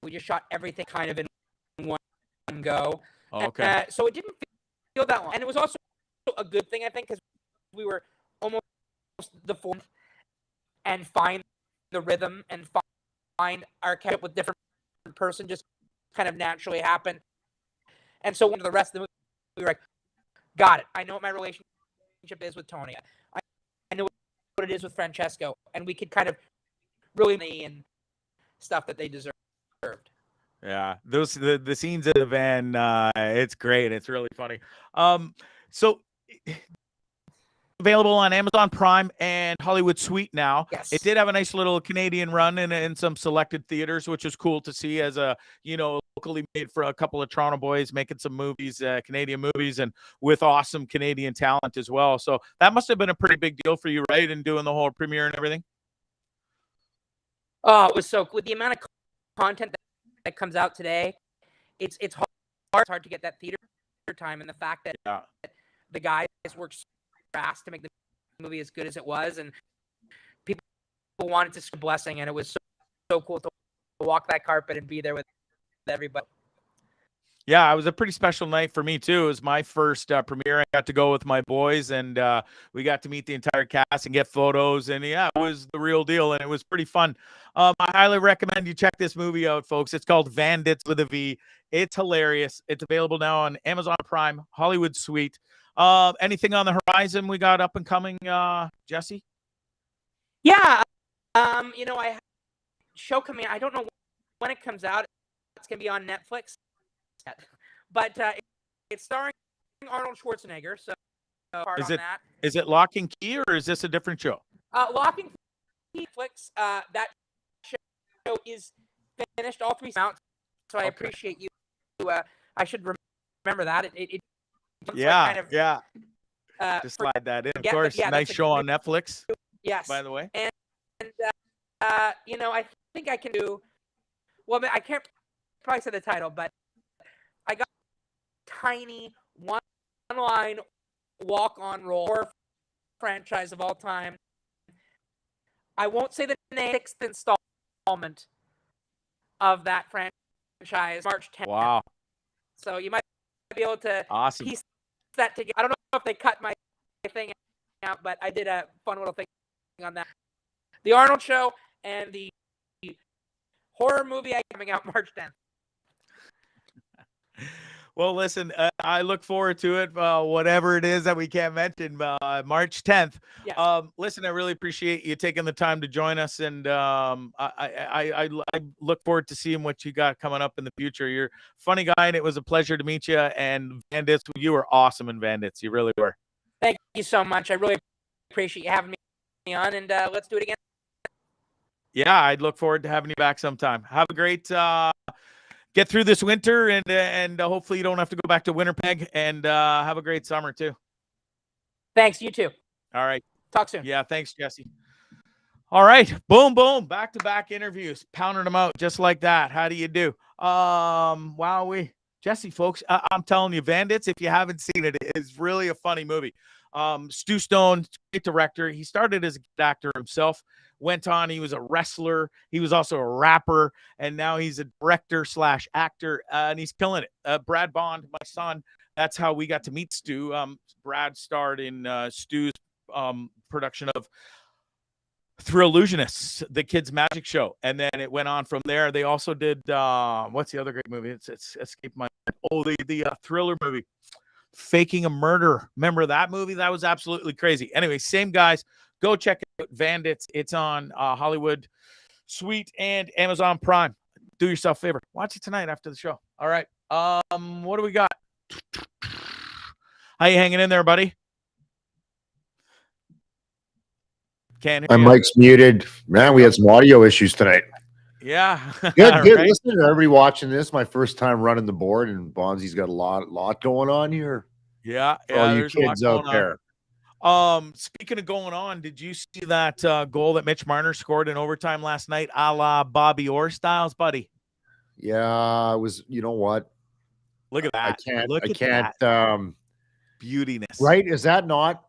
Speaker 6: We just shot everything kind of in one go.
Speaker 2: Okay.
Speaker 6: So it didn't feel that long. And it was also a good thing, I think, because we were almost the fourth and find the rhythm and find our catch with different person just kind of naturally happened. And so when the rest of the movie, we were like, got it. I know what my relationship is with Tony. I know what it is with Francesco. And we could kind of really and stuff that they deserved.
Speaker 2: Yeah, the scenes in the van, it's great. It's really funny. So available on Amazon Prime and Hollywood Suite now.
Speaker 6: Yes.
Speaker 2: It did have a nice little Canadian run in some selected theaters, which is cool to see as a, locally made for a couple of Toronto boys making some movies, Canadian movies, and with awesome Canadian talent as well. So that must have been a pretty big deal for you, right? And doing the whole premiere and everything.
Speaker 6: Oh, it was so with the amount of content that comes out today, it's hard to get that theater time, and the fact that the guys worked so fast to make the movie as good as it was, and people wanted to see a blessing, and it was so cool to walk that carpet and be there with everybody.
Speaker 2: Yeah, it was a pretty special night for me too. It was my first premiere. I got to go with my boys, and we got to meet the entire cast and get photos. And yeah, it was the real deal, and it was pretty fun. I highly recommend you check this movie out, folks. It's called Vandits with a V. It's hilarious. It's available now on Amazon Prime, Hollywood Suite. Anything on the horizon we got up and coming, Jesse?
Speaker 6: Yeah, I have a show coming. I don't know when it comes out. It's gonna be on Netflix. But it's starring Arnold Schwarzenegger, so hard on that.
Speaker 2: Is it Lock and Key, or is this a different show?
Speaker 6: Lock and Key Netflix. That show is finished. All three out. So I appreciate you. I should remember that.
Speaker 2: Just slide that in. Of course, nice show on Netflix.
Speaker 6: Yes.
Speaker 2: By the way,
Speaker 6: and I think I can do. Well, I can't probably say the title, but I got tiny one-line walk-on role franchise of all time. I won't say the sixth installment of that franchise, March 10th.
Speaker 2: Wow.
Speaker 6: So you might be able to piece that together. I don't know if they cut my thing out, but I did a fun little thing on that. The Arnold Show and the horror movie coming out March 10th.
Speaker 2: Well, listen, I look forward to it, whatever it is that we can't mention, March 10th.
Speaker 6: Yes.
Speaker 2: Listen, I really appreciate you taking the time to join us, and I look forward to seeing what you got coming up in the future. You're a funny guy, and it was a pleasure to meet you, and Vandits, you were awesome in Vandits. You really were.
Speaker 6: Thank you so much. I really appreciate you having me on, and let's do it again.
Speaker 2: Yeah, I'd look forward to having you back sometime. Have a great get through this winter, and hopefully you don't have to go back to Winnipeg, and have a great summer too.
Speaker 6: Thanks, you too.
Speaker 2: All right.
Speaker 6: Talk soon.
Speaker 2: Yeah, thanks, Jesse. All right. Boom, boom. Back-to-back interviews. Pounding them out just like that. How do you do? Jesse, folks, I'm telling you, Vandits, if you haven't seen it, it is really a funny movie. Stu Stone, great director. He started as an actor himself, went on, he was a wrestler, he was also a rapper, and now he's a director/actor, and he's killing it. Brad Bond, my son, that's how we got to meet Stu. Brad starred in Stu's production of Thrill Illusionists, the kids' magic show, and then it went on from there. They also did what's the other great movie? It's escaped my the thriller movie, Faking a Murder. Remember that movie? That was absolutely crazy. Anyway, same guys. Go check out Vandits. It's on Hollywood Suite and Amazon Prime. Do yourself a favor. Watch it tonight after the show. All right. What do we got? How you hanging in there, buddy? Can't
Speaker 3: My
Speaker 2: hear you.
Speaker 3: mic's muted. Man, we had some audio issues tonight.
Speaker 2: Yeah.
Speaker 3: Good, good.
Speaker 2: Right?
Speaker 3: Listen to everybody watching this. My first time running the board, and Bonzee's got a lot going on here.
Speaker 2: Yeah.
Speaker 3: For all you
Speaker 2: There's a lot
Speaker 3: kids out
Speaker 2: going
Speaker 3: there.
Speaker 2: on. Speaking of going on, did you see that goal that Mitch Marner scored in overtime last night, a la Bobby Orr styles, buddy?
Speaker 3: Yeah, it was. You know what?
Speaker 2: Look at that.
Speaker 3: I can't.
Speaker 2: That beautiness.
Speaker 3: Right? Is that not?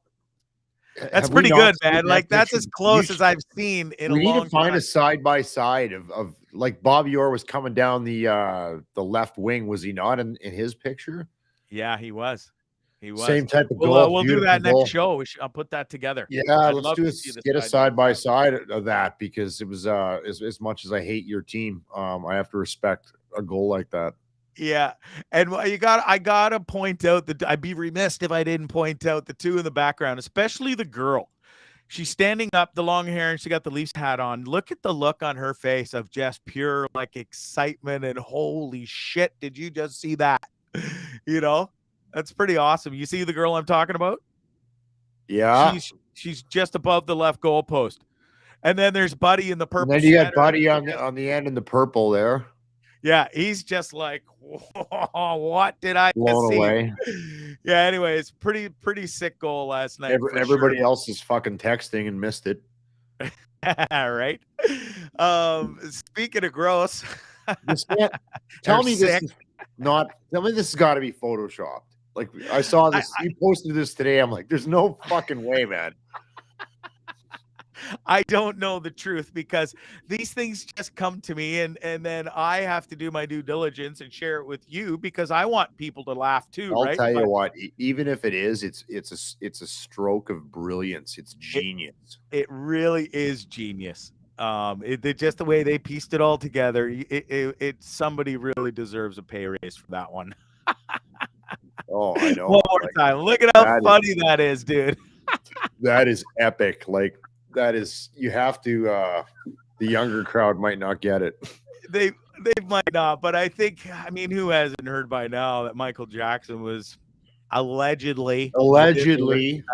Speaker 2: That's
Speaker 3: have we
Speaker 2: pretty
Speaker 3: not
Speaker 2: good,
Speaker 3: seen
Speaker 2: man.
Speaker 3: that
Speaker 2: Like that's
Speaker 3: picture?
Speaker 2: as close as I've seen in a
Speaker 3: We need
Speaker 2: long
Speaker 3: to find
Speaker 2: time.
Speaker 3: a side by side of like Bobby Orr was coming down the left wing, was he not in his picture?
Speaker 2: Yeah, he was. He was.
Speaker 3: Same type of goal.
Speaker 2: We'll do that
Speaker 3: Beautiful
Speaker 2: next show. I'll put that together.
Speaker 3: Yeah,
Speaker 2: I'd
Speaker 3: let's
Speaker 2: love
Speaker 3: do
Speaker 2: to
Speaker 3: a
Speaker 2: see the
Speaker 3: get a side by side of that, because it was as much as I hate your team, I have to respect a goal like that.
Speaker 2: Yeah, and I gotta point out that I'd be remiss if I didn't point out the two in the background, especially the girl. She's standing up, the long hair, and she got the Leafs hat on. Look at the look on her face of just pure like excitement and holy shit! Did you just see that? You know, that's pretty awesome. You see the girl I'm talking about?
Speaker 3: Yeah.
Speaker 2: She's just above the left goal post, and then there's Buddy in the purple.
Speaker 3: And then you got
Speaker 2: sweater.
Speaker 3: Buddy on the end in the purple there.
Speaker 2: Yeah, he's just like, whoa, what did I
Speaker 3: Blown
Speaker 2: see?
Speaker 3: away.
Speaker 2: Yeah, anyways, pretty sick goal last night.
Speaker 3: Everybody else is fucking texting and missed it.
Speaker 2: Right? Speaking of gross,
Speaker 3: Tell me this has got to be photoshopped. Like I saw this, you posted this today. I'm like, there's no fucking way, man.
Speaker 2: I don't know the truth because these things just come to me and then I have to do my due diligence and share it with you because I want people to laugh too.
Speaker 3: I'll
Speaker 2: right?
Speaker 3: tell you what, even if it is, it's a stroke of brilliance. It's genius.
Speaker 2: It really is genius. It just the way they pieced it all together. It somebody really deserves a pay raise for that one.
Speaker 3: Oh, I know.
Speaker 2: One more time. Look at how funny that is, dude.
Speaker 3: That is epic. Like that is, you have to. The younger crowd might not get it.
Speaker 2: They might not, but I think, I mean, who hasn't heard by now that Michael Jackson was allegedly a diddler.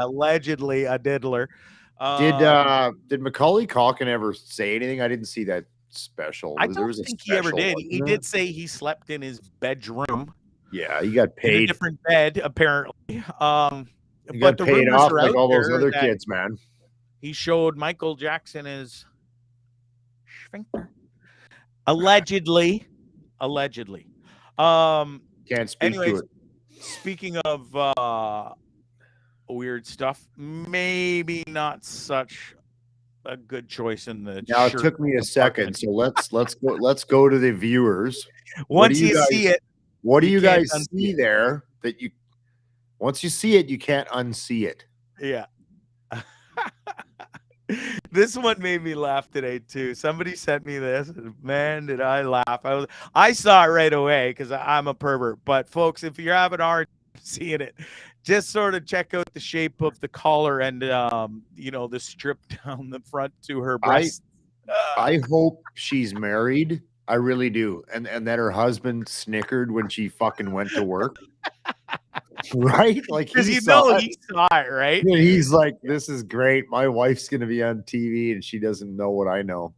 Speaker 3: Did Macaulay Culkin ever say anything? I didn't see that special.
Speaker 2: I don't think he ever did. He did say he slept in his bedroom.
Speaker 3: Yeah, he got paid.
Speaker 2: In a different bed, apparently.
Speaker 3: He
Speaker 2: but
Speaker 3: got paid off like all those other kids, man.
Speaker 2: He showed Michael Jackson his sphincter. Allegedly.
Speaker 3: Can't speak
Speaker 2: anyways,
Speaker 3: to it.
Speaker 2: Speaking of weird stuff, maybe not such a good choice in the
Speaker 3: Now it took me a second, so let's go to the viewers.
Speaker 2: Once you see it,
Speaker 3: what do you guys see there that you once you see it, you can't unsee it?
Speaker 2: Yeah. This one made me laugh today too. Somebody sent me this. Man, did I laugh. I saw it right away because I'm a pervert. But folks, if you're having a hard time seeing it, just sort of check out the shape of the collar and the strip down the front to her breast.
Speaker 3: I hope she's married. I really do. And that her husband snickered when she fucking went to work. Right? Like
Speaker 2: because he saw it, right?
Speaker 3: And he's like, this is great. My wife's gonna be on TV and she doesn't know what I know.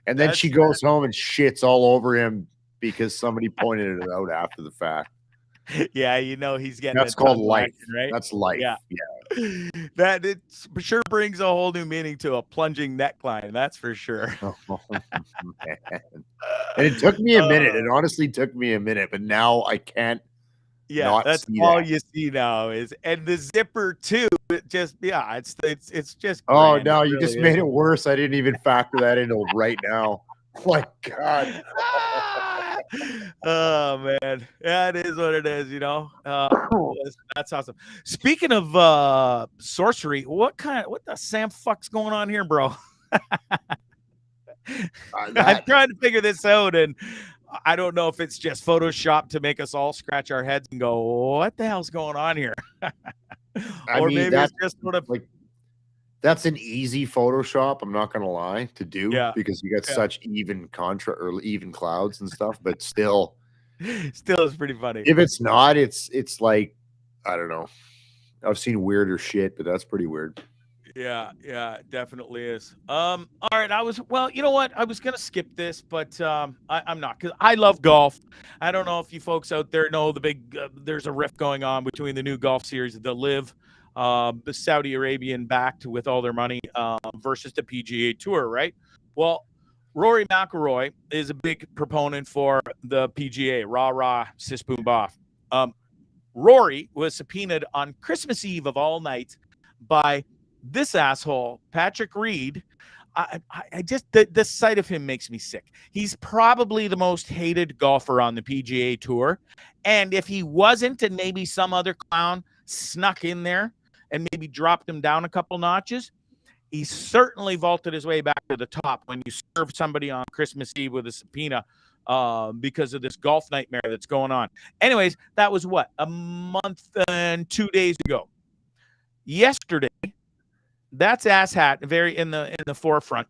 Speaker 3: And then she goes home and shits all over him because somebody pointed it out after the fact.
Speaker 2: Yeah, he's getting
Speaker 3: that's called life,
Speaker 2: right?
Speaker 3: That's life. Yeah.
Speaker 2: That it sure brings a whole new meaning to a plunging neckline, that's for sure.
Speaker 3: Oh, and it took me a minute. It honestly took me a minute, but now I can't.
Speaker 2: Yeah, that's all you see now and the zipper too. It just it's just.
Speaker 3: Oh no, you just made it worse. I didn't even factor that in right now. My God.
Speaker 2: Oh man, yeah, it is what it is. That's awesome. Speaking of sorcery, what the Sam fuck's going on here, bro? I'm trying to figure this out, and I don't know if it's just Photoshop to make us all scratch our heads and go, "What the hell's going on here?" Maybe it's just sort of
Speaker 3: like that's an easy Photoshop. I'm not gonna lie to do because you got such even even clouds and stuff, but still
Speaker 2: is pretty funny.
Speaker 3: If it's not, it's like I don't know. I've seen weirder shit, but that's pretty weird.
Speaker 2: Yeah, it definitely is. All right, well, you know what? I was gonna skip this, but I'm not, because I love golf. I don't know if you folks out there know the big there's a rift going on between the new golf series, the Live, the Saudi Arabian backed with all their money, versus the PGA Tour, right? Well, Rory McIlroy is a big proponent for the PGA, rah rah, sis boom boff. Rory was subpoenaed on Christmas Eve of all nights by this asshole, Patrick Reed. I just, the sight of him makes me sick. He's probably the most hated golfer on the PGA Tour. And if he wasn't, and maybe some other clown snuck in there and maybe dropped him down a couple notches, he certainly vaulted his way back to the top when you serve somebody on Christmas Eve with a subpoena because of this golf nightmare that's going on. Anyways, that was what, a month and 2 days ago. Yesterday, that's asshat very in the forefront.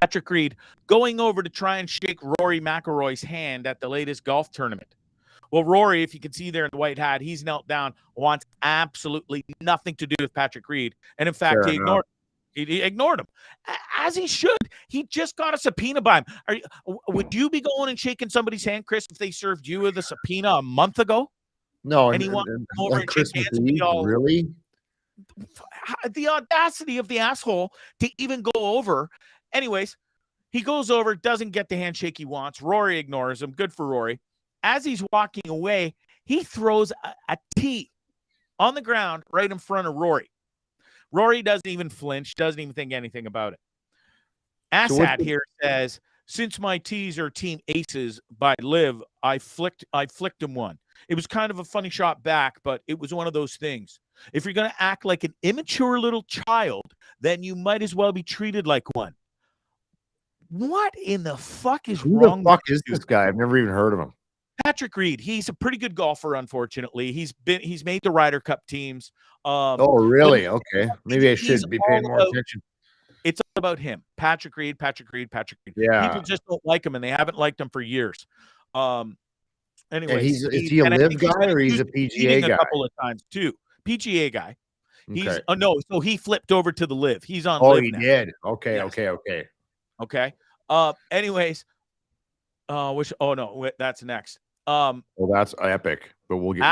Speaker 2: Patrick Reed going over to try and shake Rory McIlroy's hand at the latest golf tournament. Well, Rory, if you can see there in the white hat, he's knelt down, wants absolutely nothing to do with Patrick Reed. And in fact, he ignored him, as he should. He just got a subpoena by him. Would you be going and shaking somebody's hand, Chris, if they served you with a subpoena a month ago?
Speaker 3: No,
Speaker 2: and he wants to come over and shake
Speaker 3: Christmas
Speaker 2: hands
Speaker 3: Eve, really?
Speaker 2: The audacity of the asshole to even go over. Anyways, he goes over, doesn't get the handshake he wants. Rory ignores him. Good for Rory. As he's walking away, he throws a tee on the ground right in front of Rory. Rory doesn't even flinch, doesn't even think anything about it. Assad here says, since my tees are Team Aces by Liv, I flicked him one. It was kind of a funny shot back, but it was one of those things. If you're going to act like an immature little child, then you might as well be treated like one. What in the fuck is wrong?
Speaker 3: Who the fuck is this guy? I've never even heard of him.
Speaker 2: Patrick Reed. He's a pretty good golfer, unfortunately. He's made the Ryder Cup teams.
Speaker 3: Oh, really? Okay. Maybe I should be paying more attention.
Speaker 2: It's all about him. Patrick Reed.
Speaker 3: Yeah.
Speaker 2: People just don't like him, and they haven't liked him for years. Anyway,
Speaker 3: is he a Live guy or he's a PGA guy?
Speaker 2: A couple of times too. PGA guy.
Speaker 3: Okay.
Speaker 2: So he flipped over to the Live. He's on.
Speaker 3: Oh,
Speaker 2: Live
Speaker 3: he
Speaker 2: now.
Speaker 3: did. Okay.
Speaker 2: Yes. Okay. Anyways, that's next.
Speaker 3: Well, that's epic. But we'll get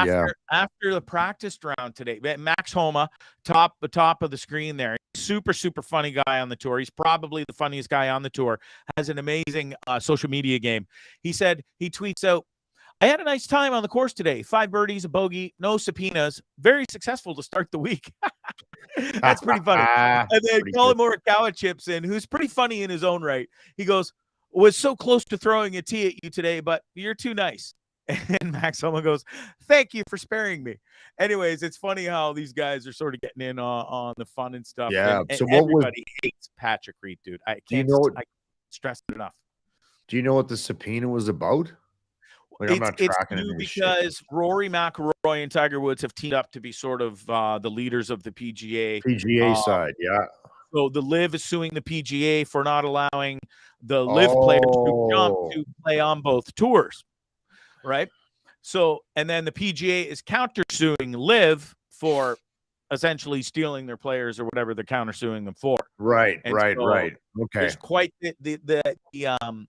Speaker 2: after the practice round today. Max Homa, top of the screen there. Super funny guy on the tour. He's probably the funniest guy on the tour. Has an amazing social media game. He said, he tweets out, I had a nice time on the course today. 5 birdies, a bogey, no subpoenas. Very successful to start the week. That's pretty funny. And then Colin Morikawa chips in, who's pretty funny in his own right. He goes, was so close to throwing a tee at you today, but you're too nice. And Max Homa goes, thank you for sparing me. Anyways, it's funny how these guys are sort of getting in on the fun and stuff.
Speaker 3: Yeah.
Speaker 2: And everybody hates Patrick Reed, dude. I can't stress it enough.
Speaker 3: Do you know what the subpoena was about? Like, I'm not tracking it
Speaker 2: because Rory McIlroy and Tiger Woods have teamed up to be sort of the leaders of the PGA
Speaker 3: side. Yeah.
Speaker 2: So the Live is suing the PGA for not allowing the Live players to jump to play on both tours. Right. So, and then the PGA is countersuing Live for essentially stealing their players or whatever they're countersuing them for.
Speaker 3: Right. Okay.
Speaker 2: There's quite the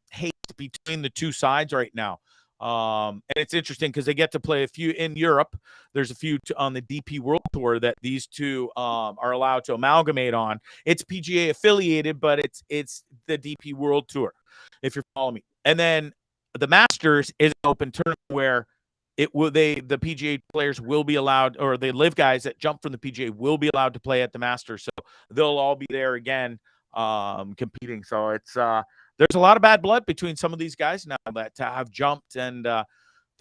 Speaker 2: hate between the two sides right now. And it's interesting because they get to play a few in Europe. There's a few on the DP World Tour that these two are allowed to amalgamate on. It's PGA affiliated, but it's the DP World Tour, if you're following me. And then the Masters is an open tournament where the PGA players will be allowed, or the Live guys that jump from the PGA will be allowed to play at the Masters. So they'll all be there again competing. So it's there's a lot of bad blood between some of these guys now that have jumped, and the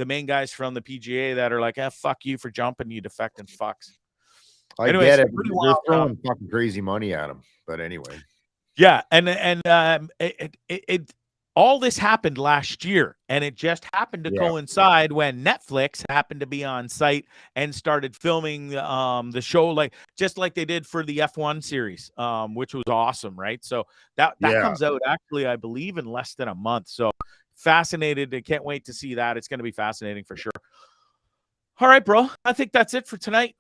Speaker 2: main guys from the PGA that are like, fuck you for jumping, you defecting fucks.
Speaker 3: Anyways, get it. They're throwing fucking crazy money at him. But anyway.
Speaker 2: Yeah, and it all this happened last year, and it just happened to coincide when Netflix happened to be on site and started filming the show, just like they did for the F1 series, which was awesome, right? So that comes out actually, I believe, in less than a month. So fascinated. I can't wait to see that. It's going to be fascinating for sure. All right, bro. I think that's it for tonight.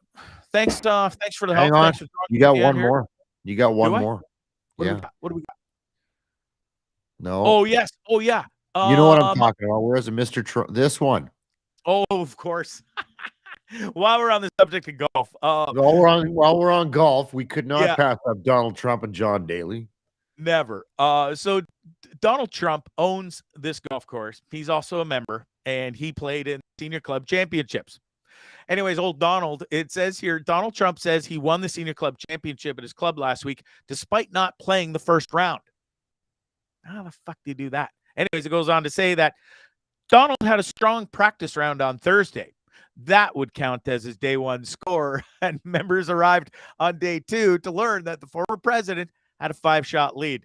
Speaker 2: Thanks for the help.
Speaker 3: Hang on. You got one more. You got one
Speaker 2: Do I?
Speaker 3: more.
Speaker 2: What do
Speaker 3: Yeah.
Speaker 2: we got? What do we got?
Speaker 3: No.
Speaker 2: Oh, yes. Oh, yeah.
Speaker 3: You know what I'm talking about. Where's the Mr. Trump? This one.
Speaker 2: Oh, of course. While we're on the subject of golf,
Speaker 3: While we're on golf, we could not
Speaker 2: yeah.
Speaker 3: pass up Donald Trump and John Daly.
Speaker 2: Never. So Donald Trump owns this golf course. He's also a member, and he played in senior club championships. Anyways, old Donald, it says here, Donald Trump says he won the senior club championship at his club last week, despite not playing the first round. How the fuck do you do that? Anyways, it goes on to say that Donald had a strong practice round on Thursday. That would count as his day one score, and members arrived on day two to learn that the former president had a 5-shot lead.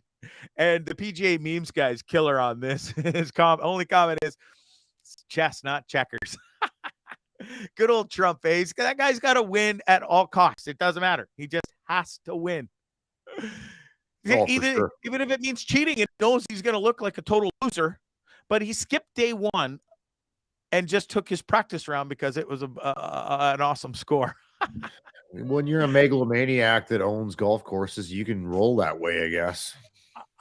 Speaker 2: And the PGA memes guy's killer on this. His only comment is chess, not checkers. Good old Trump face. That guy's got to win at all costs. It doesn't matter. He just has to win. Even if it means cheating, it knows he's going to look like a total loser. But he skipped day one and just took his practice round because it was an awesome score.
Speaker 3: When you're a megalomaniac that owns golf courses, you can roll that way,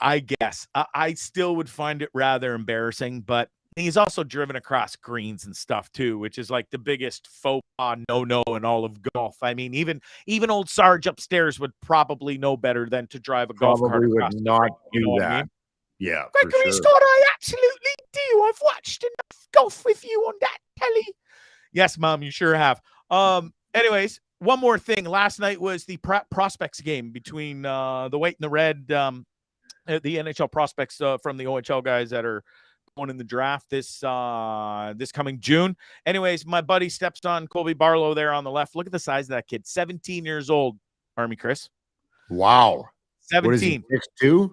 Speaker 3: I guess.
Speaker 2: I still would find it rather embarrassing, but he's also driven across greens and stuff too, which is like the biggest faux pas no in all of golf. I mean, even old Sarge upstairs would probably know better than to drive a golf cart across.
Speaker 3: Would not do that. I mean? Yeah,
Speaker 2: Gregory
Speaker 3: for sure.
Speaker 2: Scott, I absolutely do. I've watched enough golf with you on that telly. Yes, Mom, you sure have. Anyways, one more thing. Last night was the prospects game between the white and the red, the NHL prospects from the OHL guys that are going in the draft this coming June. Anyways, my buddy steps on Colby Barlow there on the left. Look at the size of that kid. 17 years old, Army Chris.
Speaker 3: Wow.
Speaker 2: 17.
Speaker 3: What is he, 6'2"?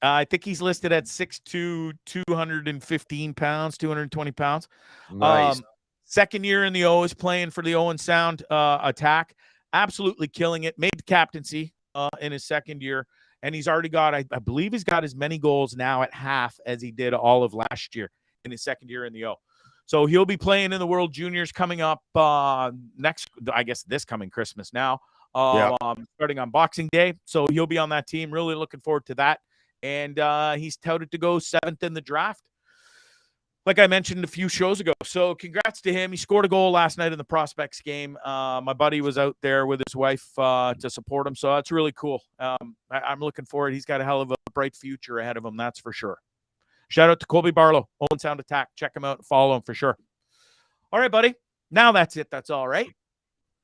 Speaker 2: I think he's listed at 6'2", 215 pounds, 220 pounds.
Speaker 3: Nice.
Speaker 2: Second year in the O, is playing for the Owen Sound attack. Absolutely killing it. Made the captaincy in his second year. And he's already got, I believe he's got as many goals now at half as he did all of last year in his second year in the O. So he'll be playing in the World Juniors coming up this coming Christmas now, starting on Boxing Day. So he'll be on that team. Really looking forward to that. And he's touted to go 7th in the draft, like I mentioned a few shows ago. So congrats to him. He scored a goal last night in the prospects game. My buddy was out there with his wife to support him. So that's really cool. I'm looking forward. He's got a hell of a bright future ahead of him. That's for sure. Shout out to Colby Barlow, Owen Sound Attack. Check him out and follow him for sure. All right, buddy. Now that's it. That's all, right?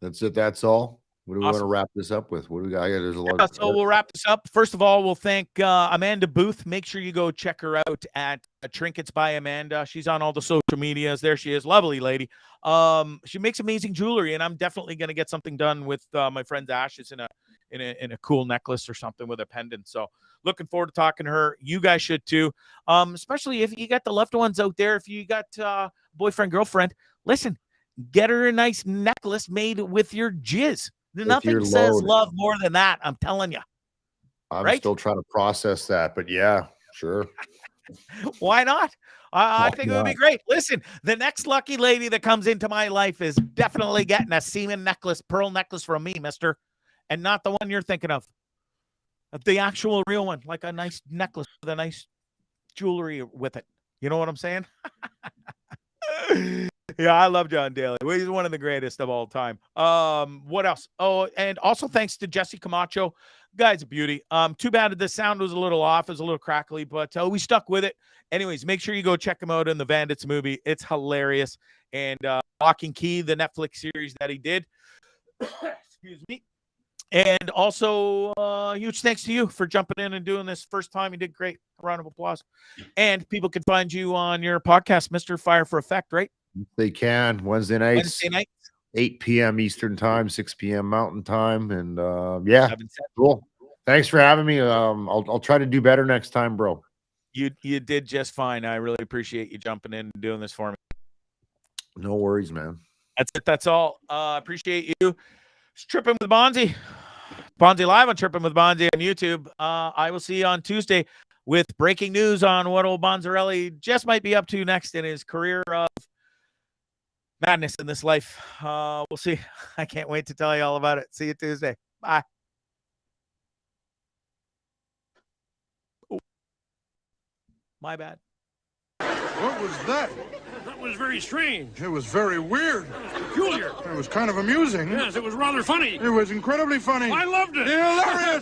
Speaker 3: That's it. That's all. What do we want to wrap this up with? What do we got? There's a lot.
Speaker 2: So we'll wrap this up. First of all, we'll thank Amanda Booth. Make sure you go check her out at Trinkets by Amanda. She's on all the social medias. There she is. Lovely lady. She makes amazing jewelry, and I'm definitely going to get something done with my friend's ashes in a cool necklace or something with a pendant. So looking forward to talking to her. You guys should too. Especially if you got the loved ones out there. If you got boyfriend, girlfriend, listen, get her a nice necklace made with your jizz. Nothing says love more than that. I'm telling you.
Speaker 3: I'm still trying to process that, but yeah, sure.
Speaker 2: Why not? I think it would be great. Listen, the next lucky lady that comes into my life is definitely getting a Semen necklace, pearl necklace from me, mister. And not the one you're thinking of. The actual real one, like a nice necklace with a nice jewelry with it. You know what I'm saying? Yeah, I love John Daly. He's one of the greatest of all time. What else? Oh, and also thanks to Jesse Camacho. Guy's a beauty. Too bad the sound was a little off. It was a little crackly, but we stuck with it. Anyways, make sure you go check him out in the Bandits movie. It's hilarious. And Lock and Key, the Netflix series that he did. Excuse me. And also, huge thanks to you for jumping in and doing this first time. You did great. A round of applause. And people can find you on your podcast, Mr. Fire for Effect, right?
Speaker 3: They can. Wednesday nights, 8 p.m. Eastern time, 6 p.m. Mountain time. And yeah, cool. Thanks for having me. I'll try to do better next time, bro.
Speaker 2: You did just fine. I really appreciate you jumping in and doing this for me.
Speaker 3: No worries, man.
Speaker 2: That's it. That's all. Appreciate you. It's Trippin with Bondzee. Bondzee Live on Trippin with Bondzee on YouTube. I will see you on Tuesday with breaking news on what old Bonzarelli just might be up to next in his career of madness in this life. We'll see. I can't wait to tell you all about it. See you Tuesday. Bye. My bad.
Speaker 10: What was that?
Speaker 11: That was very strange.
Speaker 10: It was very weird.
Speaker 11: It was peculiar.
Speaker 10: It was kind of amusing.
Speaker 11: Yes, it was rather funny.
Speaker 10: It was incredibly funny.
Speaker 11: I loved it.
Speaker 10: Hilarious!